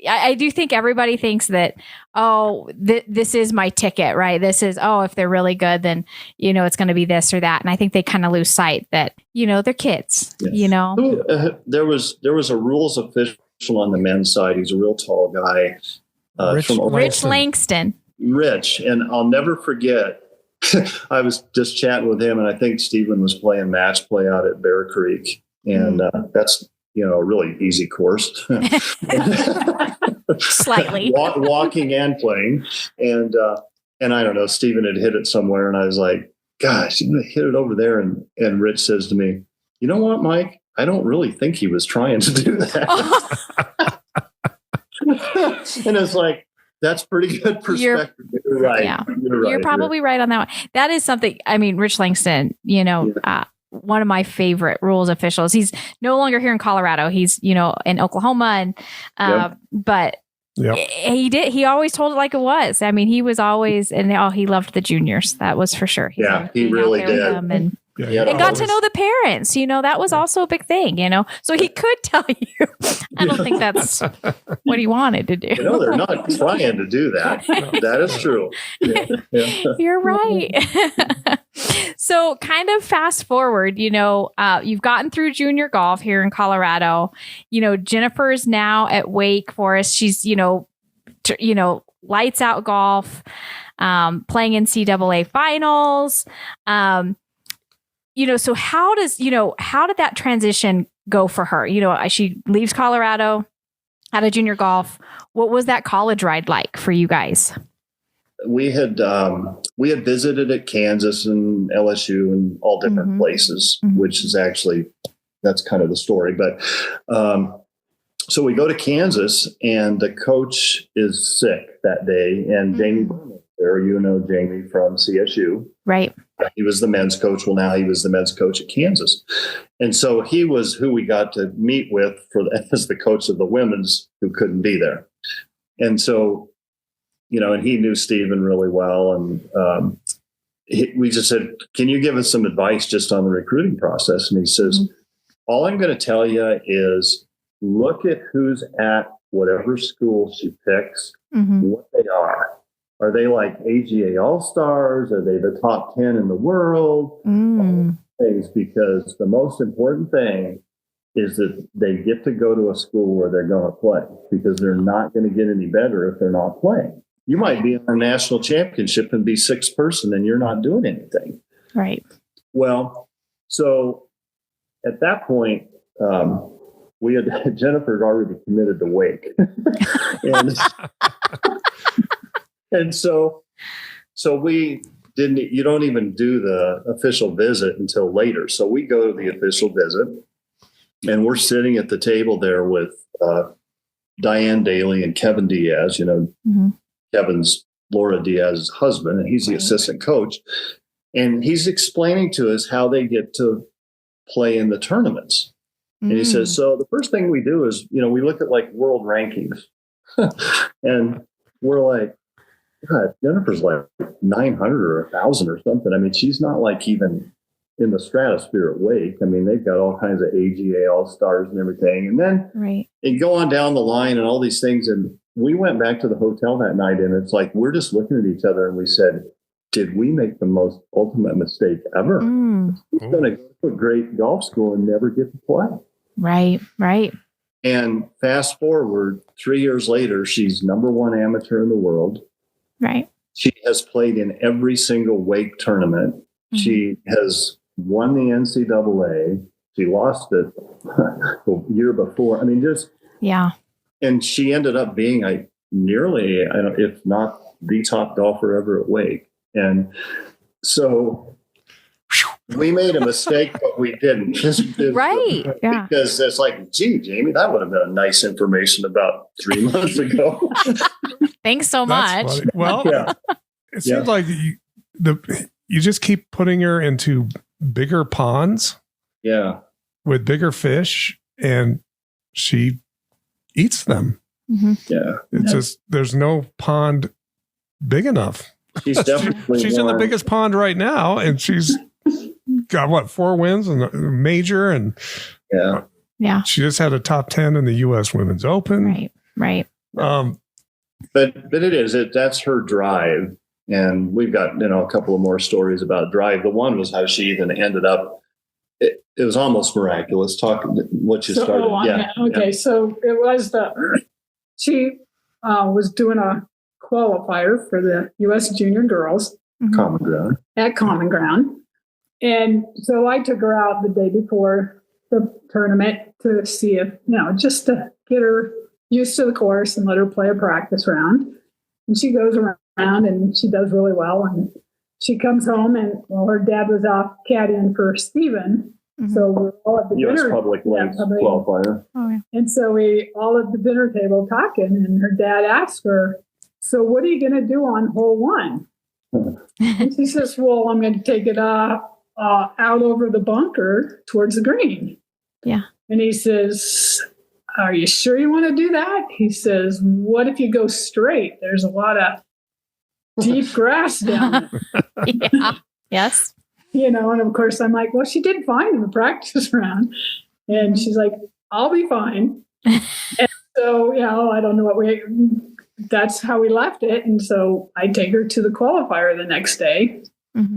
I do think everybody thinks that, this is my ticket, right? This is, if they're really good, then, it's going to be this or that. And I think they kind of lose sight that, they're kids, There was a rules official on the men's side. He's a real tall guy. Rich Langston. Rich. And I'll never forget, I was just chatting with him, and I think Stephen was playing match play out at Bear Creek. And that's, a really easy course. Slightly. Walking and playing. And I don't know, Stephen had hit it somewhere, and I was like, gosh, you're going to hit it over there. And Rich says to me, you know what, Mike? I don't really think he was trying to do that. And it's like, that's pretty good perspective. You're right. Yeah. You're right. You're probably right on that one. That is something, Rich Langston, one of my favorite rules officials. He's no longer here in Colorado. He's, in Oklahoma. And, but he always told it like it was. I mean, he was always, he loved the juniors. That was for sure. He really did. And got to know the parents, that was also a big thing, so he could tell you. I don't think that's what he wanted to do. They're not trying to do that. That is true. Yeah. You're right. So kind of fast forward, you've gotten through junior golf here in Colorado. Jennifer's now at Wake Forest. She's, lights out golf, playing NCAA finals. So how did that transition go for her? She leaves Colorado out of junior golf. What was that college ride like for you guys? We had visited at Kansas and LSU and all different places, which is actually, that's kind of the story. But so we go to Kansas, and the coach is sick that day, and Jamie Berman there, Jamie from CSU. Right. He was the men's coach. Well, now he was the men's coach at Kansas. And so he was who we got to meet with as the coach of the women's who couldn't be there. And so, and he knew Stephen really well. And we just said, can you give us some advice just on the recruiting process? And he says, all I'm going to tell you is look at who's at whatever school she picks, what they are. Are they like AGA All-Stars? Are they the top 10 in the world? Things, because the most important thing is that they get to go to a school where they're going to play, because they're not going to get any better if they're not playing. You might be in a national championship and be sixth person, and you're not doing anything. Right. Well, so at that point, Jennifer had already committed to Wake. And so we you don't even do the official visit until later. So we go to the official visit, and we're sitting at the table there with Diane Daly and Kevin Diaz, Kevin's Laura Diaz's husband, and he's the assistant coach. And he's explaining to us how they get to play in the tournaments. And he says, so the first thing we do is, we look at like world rankings and we're like, God, Jennifer's like 900 or 1,000 or something. I mean, she's not like even in the stratosphere at Wake. I mean, they've got all kinds of AGA All-Stars and everything. And then they go on down the line and all these things. And we went back to the hotel that night, and it's like, we're just looking at each other and we said, did we make the most ultimate mistake ever? She's going to go to a great golf school and never get to play. Right. And fast forward 3 years later, she's number one amateur in the world. Right. She has played in every single Wake tournament. She has won the NCAA. She lost it the year before. I mean, and she ended up being nearly, if not the top golfer ever at Wake. And so we made a mistake, but we didn't. Because it's like, gee, Jamie, that would have been a nice information about 3 months ago. Thanks so much. Funny. Well, it seems like you just keep putting her into bigger ponds. Yeah. With bigger fish, and she eats them. Yeah. It's just, there's no pond big enough. She's definitely she's in the biggest pond right now, and she's got 4 wins and a major, and she just had a top 10 in the U.S. Women's Open. Right. But that's her drive, and we've got a couple of more stories about drive. The one was how she even ended up. It was almost miraculous. Talk what you started. Okay, so it was she was doing a qualifier for the U.S. Junior Girls Common Ground at Common Ground, and so I took her out the day before the tournament to see if just to get her used to the course and let her play a practice round. And she goes around and she does really well. And she comes home, and her dad was off caddying for Stephen. So we're all at the US dinner public qualifier. And so we all at the dinner table talking, and her dad asked her, so what are you going to do on hole 1? And she says, well, I'm going to take it out over the bunker towards the green. Yeah. And he says, are you sure you want to do that? He says, what if you go straight? There's a lot of deep grass down there. Yes. And of course I'm like, well, she did fine in the practice round. And she's like, I'll be fine. And so, I don't know that's how we left it. And so I take her to the qualifier the next day.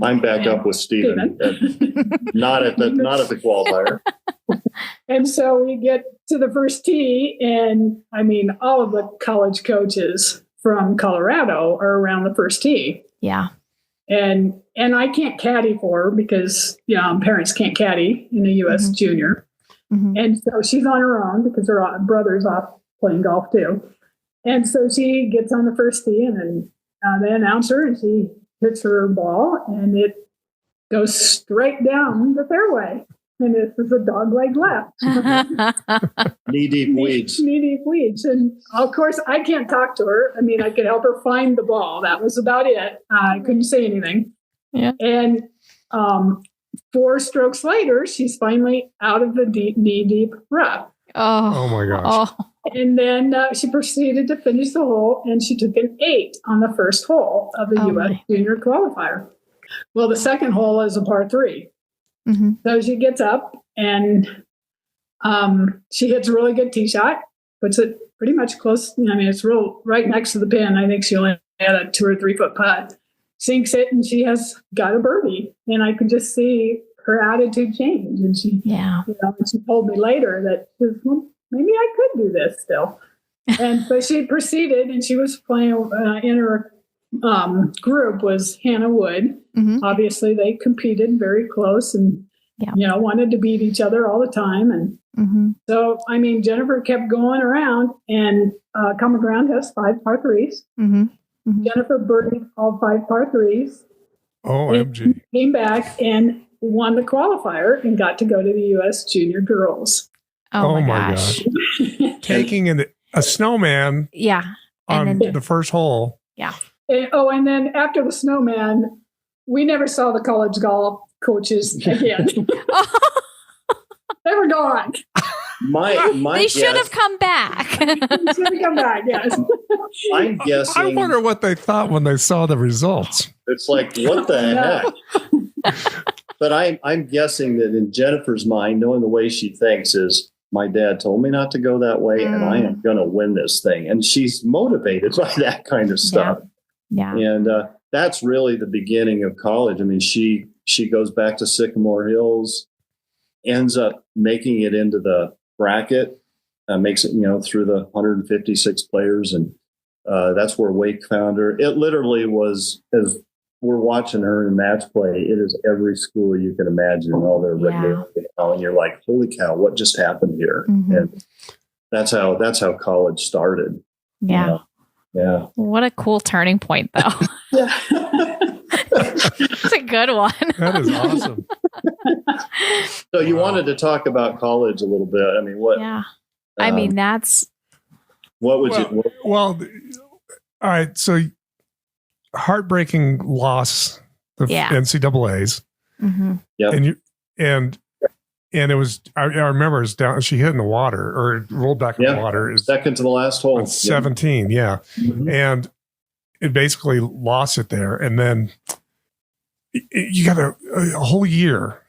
I'm back up with Stephen. Not at the qualifier. And so we get to the first tee, and I mean, all of the college coaches from Colorado are around the first tee. Yeah. And I can't caddy for her because parents can't caddy in a U.S. junior. And so she's on her own because her brother's off playing golf too. And so she gets on the first tee, and then they announce her, and she hits her ball, and it goes straight down the fairway. And it was a dogleg left. Knee-deep weeds. Knee-deep weeds. And of course, I can't talk to her. I mean, I could help her find the ball. That was about it. I couldn't say anything. Yeah. And 4 strokes later, she's finally out of the knee-deep rough. Oh my gosh. Oh. And then she proceeded to finish the hole, and she took an 8 on the first hole of the U.S. Junior qualifier. Well, the second hole is a par 3. So she gets up, and she hits a really good tee shot, puts it pretty much close. I mean, it's right next to the pin. I think she only had a 2 or 3 foot putt. Sinks it, and she has got a birdie. And I could just see her attitude change. And she, she told me later that she was, well, maybe I could do this still. And so she proceeded, and she was playing in her group was Hannah Wood. Obviously, they competed very close and, wanted to beat each other all the time. And so, I mean, Jennifer kept going around, and Common Ground has 5 par 3s. Jennifer birdied all 5 par 3s. OMG. Came back and won the qualifier and got to go to the U.S. Junior Girls. Oh my gosh. Taking a snowman Yeah. on And then, the first hole. And then after the snowman, we never saw the college golf coaches again. They were gone. they should have come back. They should have come back, yes. I'm guessing. I wonder what they thought when they saw the results. It's like, what the heck? But I'm guessing that in Jennifer's mind, knowing the way she thinks is, my dad told me not to go that way, and I am going to win this thing. And she's motivated by that kind of stuff. Yeah. And that's really the beginning of college. I mean, she goes back to Sycamore Hills, ends up making it into the bracket, makes it, through the 156 players. And that's where Wake found her. It literally was, as we're watching her in match play, it is every school you can imagine and all their regular, and you're like, holy cow, what just happened here? And that's how college started. Yeah. Yeah. What a cool turning point, though. It's a good one. That is awesome. So you wanted to talk about college a little bit. I mean, what? Yeah. I mean, that's. What would you? Well, all right. So heartbreaking loss, the NCAA's. Yeah. And it was, I remember it was down, she hit in the water or rolled back in the water. Second to the last hole. 17. Yeah. And it basically lost it there. And then you got a whole year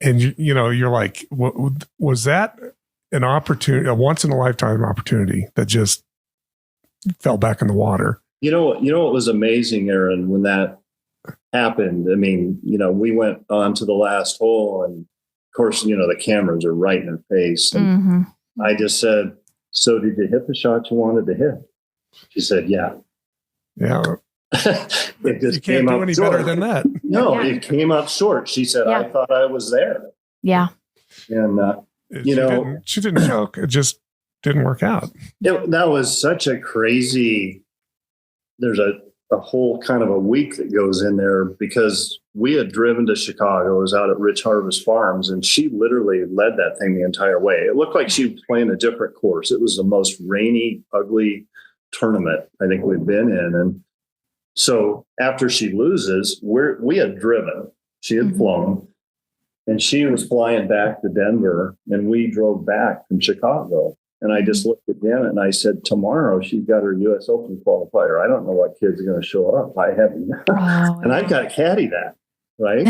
and you're like, was that an opportunity, a once in a lifetime opportunity that just fell back in the water? You know what was amazing, Erin, when that happened? I mean, we went on to the last hole and of course, the cameras are right in her face. And I just said, so did you hit the shot you wanted to hit? She said, yeah. Yeah. It just you can't do any better than that. No, it came up short. She said, I thought I was there. Yeah. And, she didn't choke. It just didn't work out. That was such a crazy, there's a whole kind of a week that goes in there because we had driven to Chicago. It was out at Rich Harvest Farms, and she literally led that thing the entire way. It looked like she was playing a different course. It was the most rainy, ugly tournament I think we've been in. And so after she loses, we had driven. She had flown, and she was flying back to Denver, and we drove back from Chicago. And I just looked at Janet and I said, tomorrow she's got her U.S. Open qualifier. I don't know what kids are going to show up. I haven't. And I've got to caddy that, right?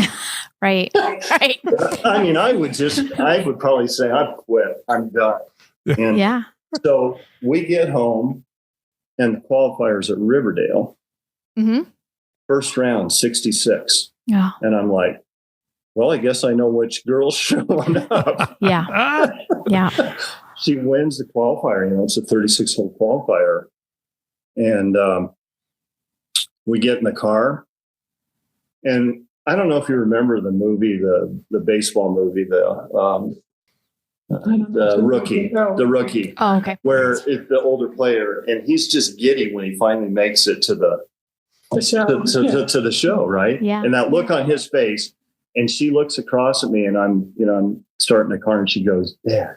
Right. I mean, I would probably say, I've quit. I'm done. And so we get home and the qualifiers at Riverdale. First round, 66. Yeah. And I'm like, well, I guess I know which girl's showing up. Yeah. She wins the qualifier. It's a 36-hole qualifier. And we get in the car. And I don't know if you remember the movie, the baseball movie, the Rookie. The Rookie. Oh, okay. Where it's the older player, and he's just giddy when he finally makes it to the show. To the show, right? Yeah. And that look on his face. And she looks across at me, and I'm starting the car, and she goes, Dad,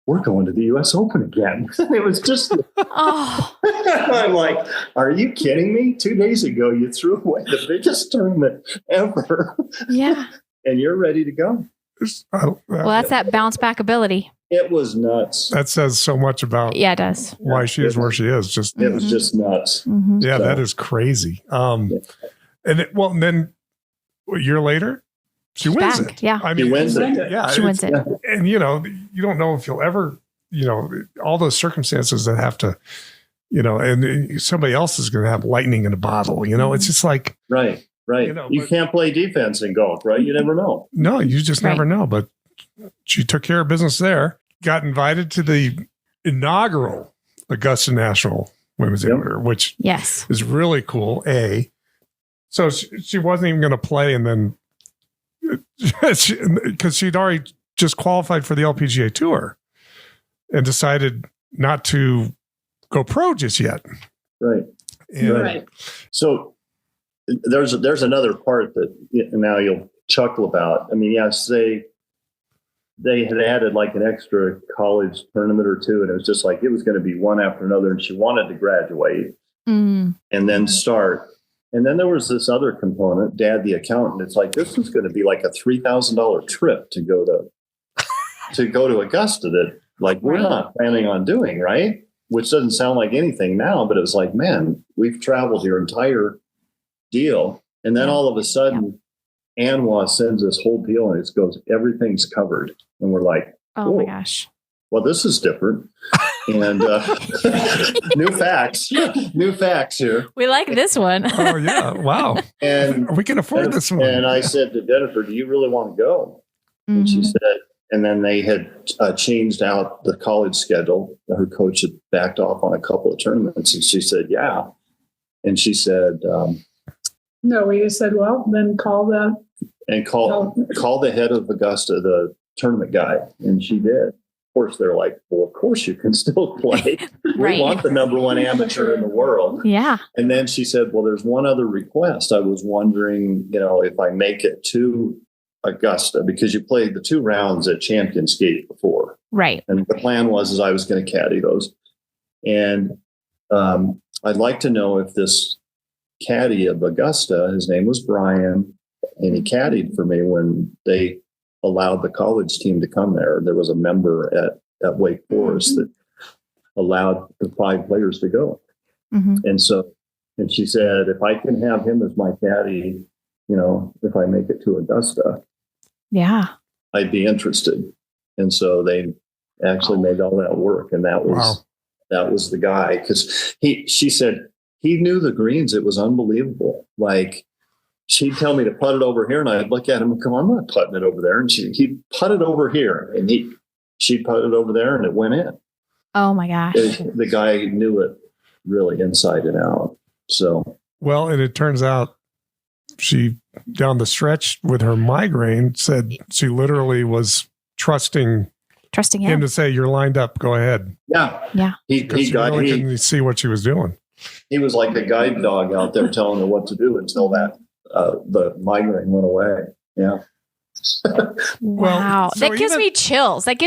we're going to the U.S. Open again. It was just, I'm like, are you kidding me? 2 days ago, you threw away the biggest tournament ever. Yeah. And you're ready to go. Well, that's that bounce back ability. It was nuts. That says so much about it does. Why she is where she is. It was just nuts. Yeah, so. That is crazy. And then a year later, she wins it. Yeah. I mean, she wins it. Yeah. She wins it. And, you don't know if you'll ever, all those circumstances that have to, and somebody else is going to have lightning in a bottle, it's just like. Right. You can't play defense in golf, right? You never know. No, you just never know. But she took care of business there, got invited to the inaugural Augusta National Women's Amateur, which is really cool. So she wasn't even going to play, and then because she'd already just qualified for the LPGA Tour and decided not to go pro just yet. Right. And, So there's another part that now you'll chuckle about. I mean, yes, they had added like an extra college tournament or two, and it was just like it was going to be one after another, and she wanted to graduate and then start. And then there was this other component, Dad, the accountant. It's like this was going to be like a $3,000 trip to go to Augusta that like we're not planning on doing, right? Which doesn't sound like anything now, but it was like, man, we've traveled your entire deal. And then all of a sudden, Anwa sends this whole deal and it goes, everything's covered. And we're like, oh my gosh. Well, this is different. And new facts here. We like this one. Oh, yeah. Wow. And we can afford this one. And I said to Jennifer, do you really want to go? And she said, and then they had changed out the college schedule. Her coach had backed off on a couple of tournaments. And she said, yeah. And she said, no, we just said, well, then call the head of Augusta, the tournament guy. And she did. Of course, they're like, well, of course you can still play. Right. We want the number one amateur in the world. Yeah. And then she said, well, there's one other request. I was wondering, if I make it to Augusta, because you played the 2 rounds at Champions Gate before. Right. And the plan was I was going to caddy those. And I'd like to know if this caddy of Augusta, his name was Brian, and he caddied for me when they allowed the college team to come there. There was a member at Wake Forest that allowed the 5 players to go. And she said, if I can have him as my caddy, if I make it to Augusta, I'd be interested. And so they actually made all that work. And that was the guy, because she said he knew the greens. It was unbelievable. Like, she'd tell me to putt it over here, and I'd look at him and go, I'm not putting it over there. And he'd putt it over here, and she'd putt it over there, and it went in. Oh my gosh. The guy knew it really inside and out. So, well, and it turns out she, down the stretch with her migraine, said she literally was trusting him to say, you're lined up, go ahead. Yeah. He couldn't see what she was doing. He was like a guide dog out there telling her what to do until that the migraine went away. Yeah. Wow. So that gives me chills. It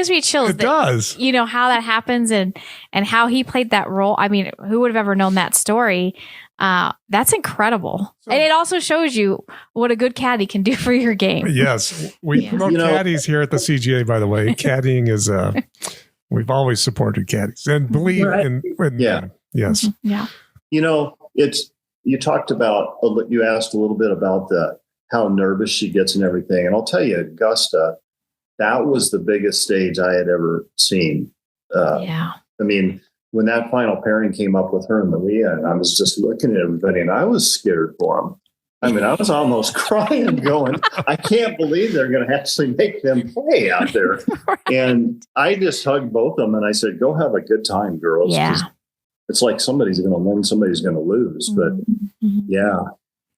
does. How that happens and how he played that role. I mean, who would have ever known that story? That's incredible. And it also shows you what a good caddy can do for your game. Yes. We promote caddies here at the CGA, by the way. Caddying is, we've always supported caddies and believe in yes. Yeah. You talked about, you asked a little bit about how nervous she gets and everything. And I'll tell you, Augusta, that was the biggest stage I had ever seen. I mean, when that final pairing came up with her and Maria, and I was just looking at everybody, and I was scared for them. I mean, I was almost crying, going, I can't believe they're going to actually make them play out there. And I just hugged both of them, and I said, go have a good time, girls. Yeah. It's like somebody's going to win, somebody's going to lose. But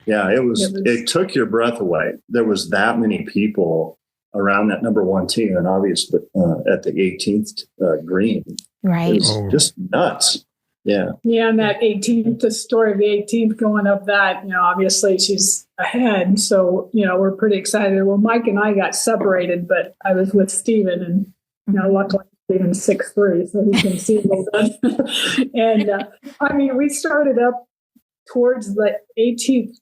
it took your breath away. There was that many people around that number one tee, and obviously at the 18th green. Right. It was just nuts. Yeah. Yeah. And that 18th, the story of the 18th going up that, obviously she's ahead. So, we're pretty excited. Well, Mike and I got separated, but I was with Steven, and, luckily Steven's 6'3", so he can see a little bit. And we started up towards the 18th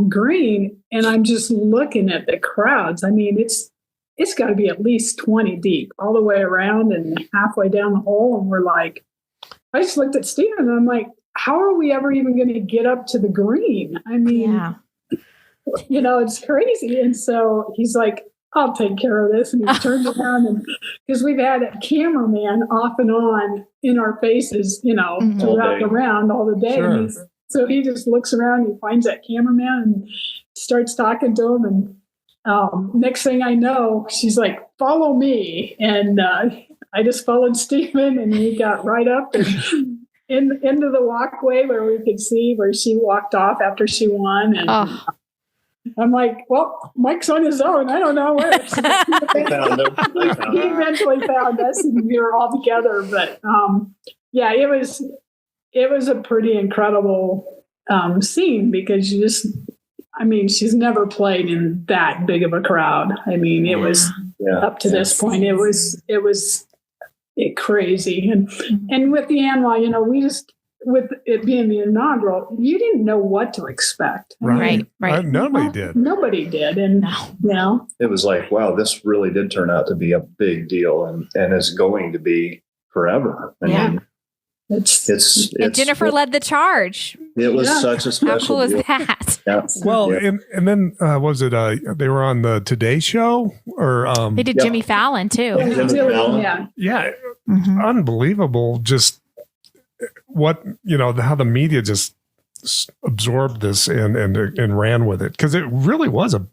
green, and I'm just looking at the crowds. I mean, it's got to be at least 20 deep all the way around and halfway down the hole. And we're like, I just looked at Steven and I'm like, how are we ever even going to get up to the green? I mean, it's crazy. And so he's like, I'll take care of this. And he turns around, and because we've had a cameraman off and on in our faces, throughout the round all the day. Sure. And so he just looks around, he finds that cameraman and starts talking to him. And next thing I know, she's like, follow me. And I just followed Stephen, and he got right up and into the walkway where we could see where she walked off after she won. And I'm like, well, Mike's on his own. I don't know where. He eventually found us, and we were all together. But it was a pretty incredible scene because she's never played in that big of a crowd. I mean, it was up to this point, it was crazy. And with the annual, we just, with it being the inaugural, you didn't know what to expect. Right. Nobody did. Nobody did. And now it was like, wow, this really did turn out to be a big deal and is going to be forever. I mean, it's and Jennifer led the charge. It was such a special How cool is deal. that? Yeah. Well, and then was it they were on the Today Show or they did Jimmy Fallon too. Yeah. Unbelievable. Just what, how the media just absorbed this and ran with it, because it really was a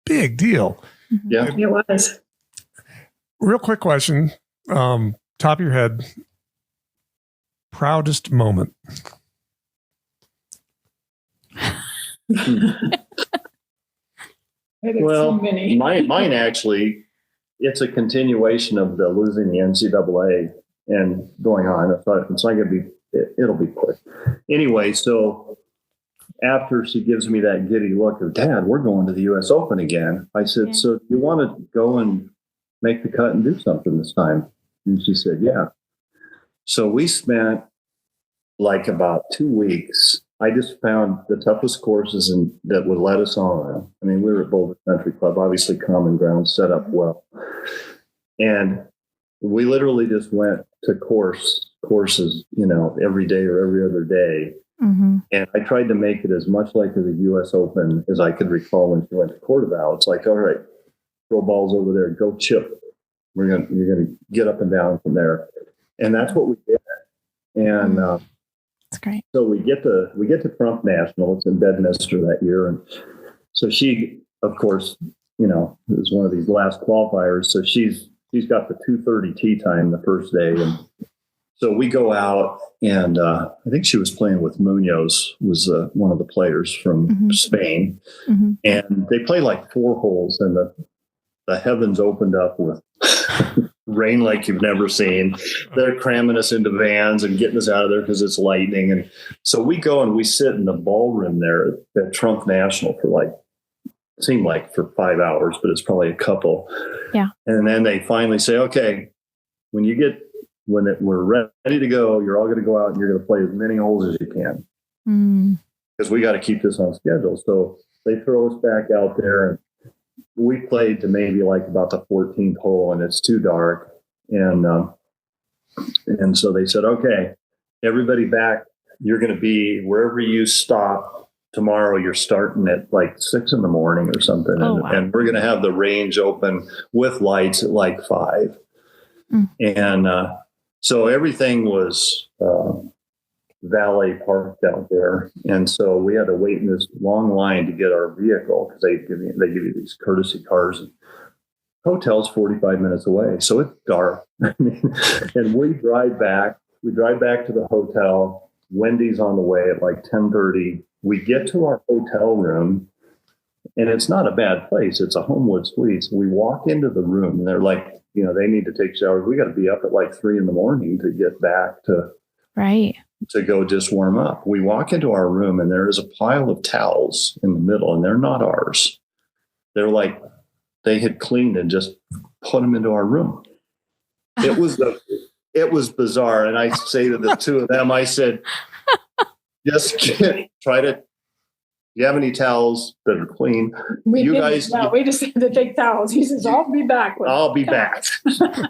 big deal. Yeah, it was. Real quick question, top of your head, proudest moment. Well, mine actually, it's a continuation of the losing the NCAA and going on. I thought it's not going to be, it'll be quick. Anyway, so after she gives me that giddy look of, Dad, we're going to the U.S. Open again. I said, so do you want to go and make the cut and do something this time? And she said, yeah. So we spent like about 2 weeks. I just found the toughest courses that would let us on. I mean, we were at Boulder Country Club, obviously common ground, set up well. And we literally just went to courses, every day or every other day. Mm-hmm. And I tried to make it as much like the U.S. Open as I could recall when she went to Cordoval. It's like, all right, throw balls over there, go chip. You're gonna get up and down from there. And that's what we did. And that's great. So we get to Trump National. It's in Bedminster that year. And so she, of course, is one of these last qualifiers. So she's got the 2:30 tee time the first day. And so we go out, and I think she was playing with Munoz, was one of the players from Spain. Mm-hmm. And they play like 4 holes, and the heavens opened up with rain like you've never seen. They're cramming us into vans and getting us out of there because it's lightning. And so we go and we sit in the ballroom there at Trump National for seemed like for 5 hours, but it's probably a couple. Yeah. And then they finally say, okay, when we're ready to go, you're all going to go out and you're going to play as many holes as you can. Because we got to keep this on schedule. So they throw us back out there, and we played to maybe about the 14th hole, and it's too dark. And so they said, okay, everybody back. You're going to be wherever you stop tomorrow. You're starting at 6 a.m. or something. Wow. And we're going to have the range open with lights at 5. And so everything was valet parked out there. And so we had to wait in this long line to get our vehicle, because they give you these courtesy cars. And hotel's 45 minutes away. So it's dark. And we drive back to the hotel. Wendy's on the way at 10:30. We get to our hotel room, and it's not a bad place. It's a Homewood Suites. We walk into the room, and they're they need to take showers. We got to be up at 3 a.m. to get back to go just warm up. We walk into our room, and there is a pile of towels in the middle, and they're not ours. They're they had cleaned and just put them into our room. It was bizarre. And I say to the two of them, I said, just try to, you have any towels that are clean? We just had to take towels. He says, I'll be back. I'll be back.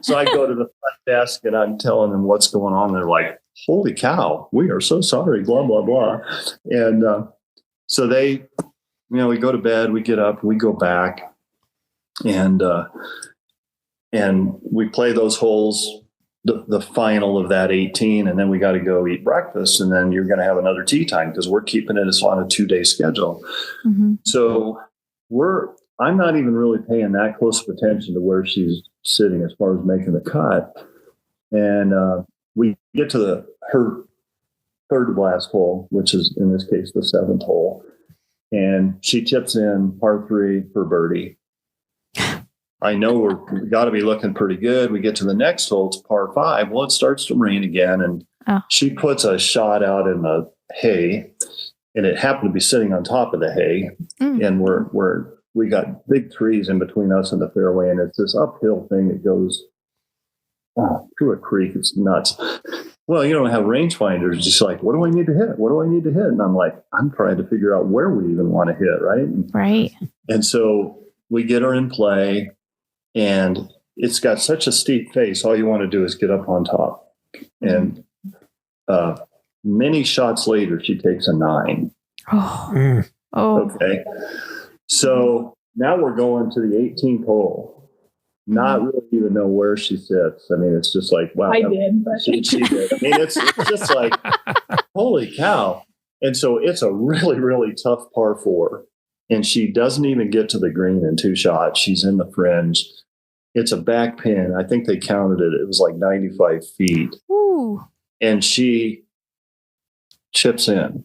So I go to the front desk, and I'm telling them what's going on. They're like, holy cow, we are so sorry, blah, blah, blah. And so they, we go to bed, we get up, we go back, and we play those holes, the final of that 18, and then we got to go eat breakfast, and then you're going to have another tea time because we're keeping it on a 2-day schedule. Mm-hmm. So I'm not even really paying that close of attention to where she's sitting as far as making the cut. And we get to her third to last hole, which is in this case the 7th hole, and she chips in par 3 for birdie. I know we got to be looking pretty good. We get to the next hole, it's par 5. Well, it starts to rain again, and she puts a shot out in the hay, and it happened to be sitting on top of the hay. And we got big trees in between us and the fairway, and it's this uphill thing that goes through a creek. It's nuts. Well, you don't have rangefinders. Just like, what do I need to hit? What do I need to hit? And I'm like, I'm trying to figure out where we even want to hit, right? Right. And so we get her in play, and it's got such a steep face. All you want to do is get up on top. And many shots later, she takes a 9. Oh. Okay. So now we're going to the 18th hole. Not really even know where she sits. I mean, it's just like, wow. I did, but she did. I mean, it's just like, holy cow. And so it's a really, really tough par 4. And she doesn't even get to the green in 2 shots. She's in the fringe. It's a back pin. I think they counted it. It was like 95 feet. Ooh. And she chips in.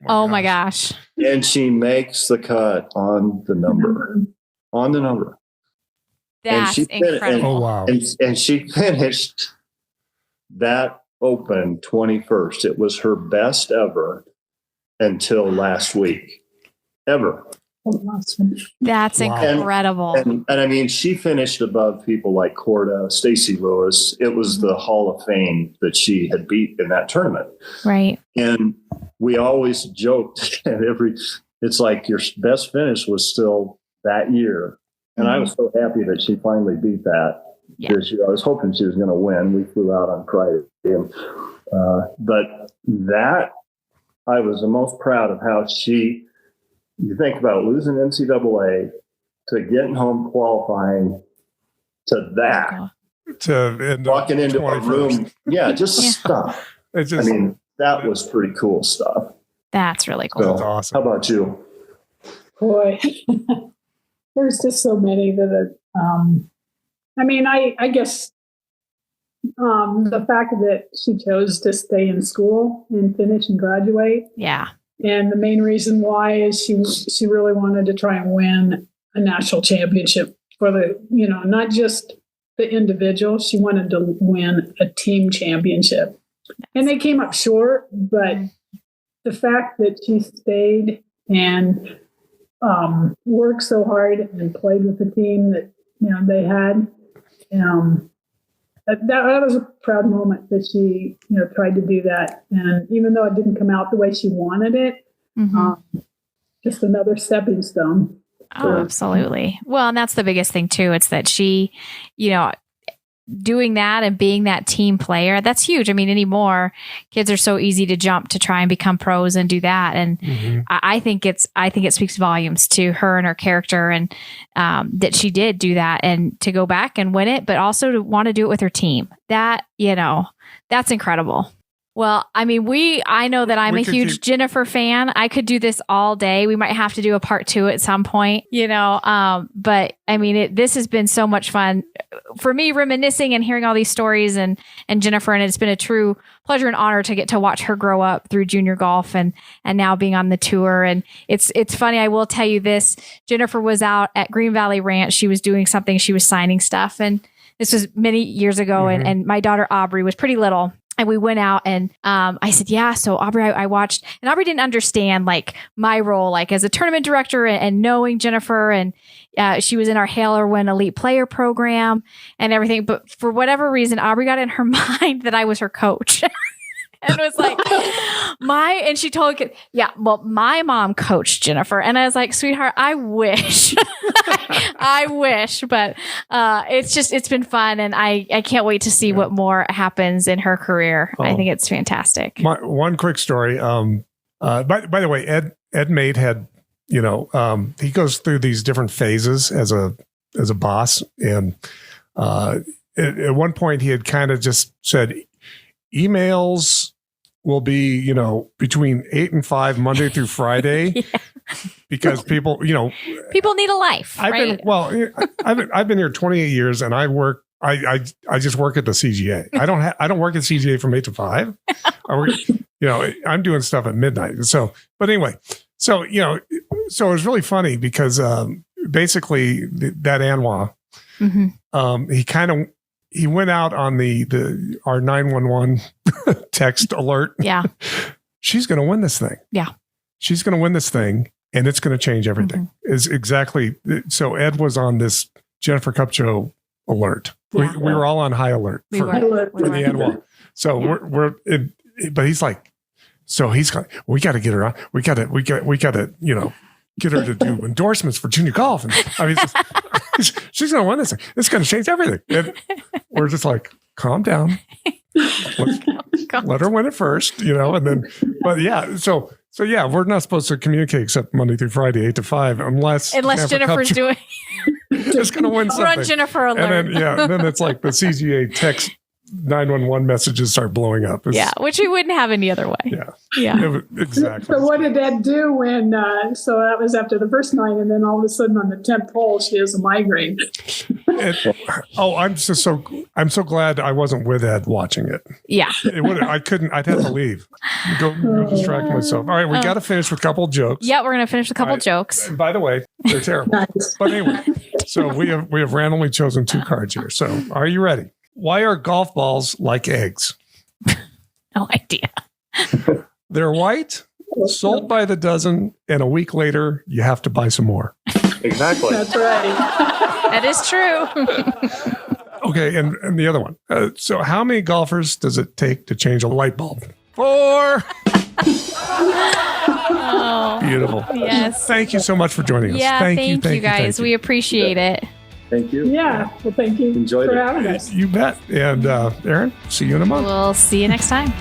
Oh my gosh. And she makes the cut on the number. On the number. That's incredible. Oh, wow. And she finished that Open 21st. It was her best ever until last week. Ever. That's incredible. And I mean, she finished above people like Corda, Stacey Lewis. It was the Hall of Fame that she had beat in that tournament. Right. And we always joked it's like your best finish was still that year. And I was so happy that she finally beat that. Yeah. This year. I was hoping she was going to win. We flew out on Friday. But that, I was the most proud of how you think about losing NCAA to getting home qualifying to that. To walking into a 21st. room. Yeah, just stuff. It just, I mean, that was pretty cool stuff. That's really cool. So, that's awesome. how about you? boy, there's just so many that I mean, I guess the fact that she chose to stay in school and finish and graduate. Yeah. And the main reason why is she really wanted to try and win a national championship for the, not just the individual. She wanted to win a team championship. And they came up short, but the fact that she stayed and worked so hard and played with the team that, they had, that was a proud moment that she, tried to do that. And even though it didn't come out the way she wanted it, just another stepping stone. Oh, absolutely. Well, and that's the biggest thing too. It's that she, doing that and being that team player, that's huge. I mean, anymore, kids are so easy to jump to try and become pros and do that. And I think it speaks volumes to her and her character, and that she did do that and to go back and win it, but also to want to do it with her team. That, that's incredible. Well, I mean, I know that I'm a huge Jennifer fan. I could do this all day. We might have to do a part 2 at some point, but I mean, this has been so much fun for me, reminiscing and hearing all these stories and Jennifer, and it's been a true pleasure and honor to get to watch her grow up through junior golf and now being on the tour. And it's funny. I will tell you this, Jennifer was out at Green Valley Ranch. She was doing something. She was signing stuff. And this was many years ago. And my daughter, Aubrey, was pretty little. And we went out and I said, yeah, so Aubrey, I watched, and Aubrey didn't understand like my role, like as a tournament director and knowing Jennifer, and she was in our Hail or Win Elite Player program and everything. But for whatever reason, Aubrey got in her mind that I was her coach. And it was like, and she told, my mom coached Jennifer. And I was like, sweetheart, I wish, but it's been fun. And I can't wait to see what more happens in her career. I think it's fantastic. One quick story. By the way, Ed Mate had, he goes through these different phases as a boss. And at one point he had kind of just said, emails will be, between 8 and 5 Monday through Friday, because people need a life. I've been here 28 years, and I work. I just work at the CGA. I don't work at CGA from 8 to 5. I work, I'm doing stuff at midnight. So, but anyway, so it was really funny because basically that Anwar, he went out on our 911 text alert. Yeah. she's going to win this thing. Yeah. She's going to win this thing, and it's going to change everything. Is exactly. So Ed was on this Jennifer Kupcho alert. Yeah. We were all on high alert We for were. the end walk. So but he's like, so he's like, we got to get her on. We got to, get her to do endorsements for junior golf. And I mean, she's going to win this thing. It's going to change everything. And we're just like, calm down. Let her win it first, and then, but yeah. So yeah, we're not supposed to communicate except Monday through Friday, 8 to 5, unless Jennifer's doing. Just going to win something. Run Jennifer alert. And then it's like the CGA text 911 messages start blowing up. Which we wouldn't have any other way. Yeah. Exactly. So what did that do when, so that was after the first night, and then all of a sudden on the 10th hole, she has a migraine. I'm so glad I wasn't with Ed watching it. Yeah. I'd have to leave. Go distract myself. All right, we got to finish with a couple of jokes. Yeah, we're going to finish with a couple jokes. And by the way, they're terrible. Nice. But anyway, so we have randomly chosen 2 cards here. So are you ready? Why are golf balls like eggs? No idea. They're white, sold by the dozen, and a week later, you have to buy some more. Exactly. That's right. That is true. Okay, and the other one. So how many golfers does it take to change a light bulb? 4! Oh, Beautiful. yes. Thank you so much for joining us. Yeah, thank you guys. We appreciate it. Thank you. Yeah. Well, thank you Enjoyed for it. having us. You bet. And Erin, see you in a month. We'll see you next time.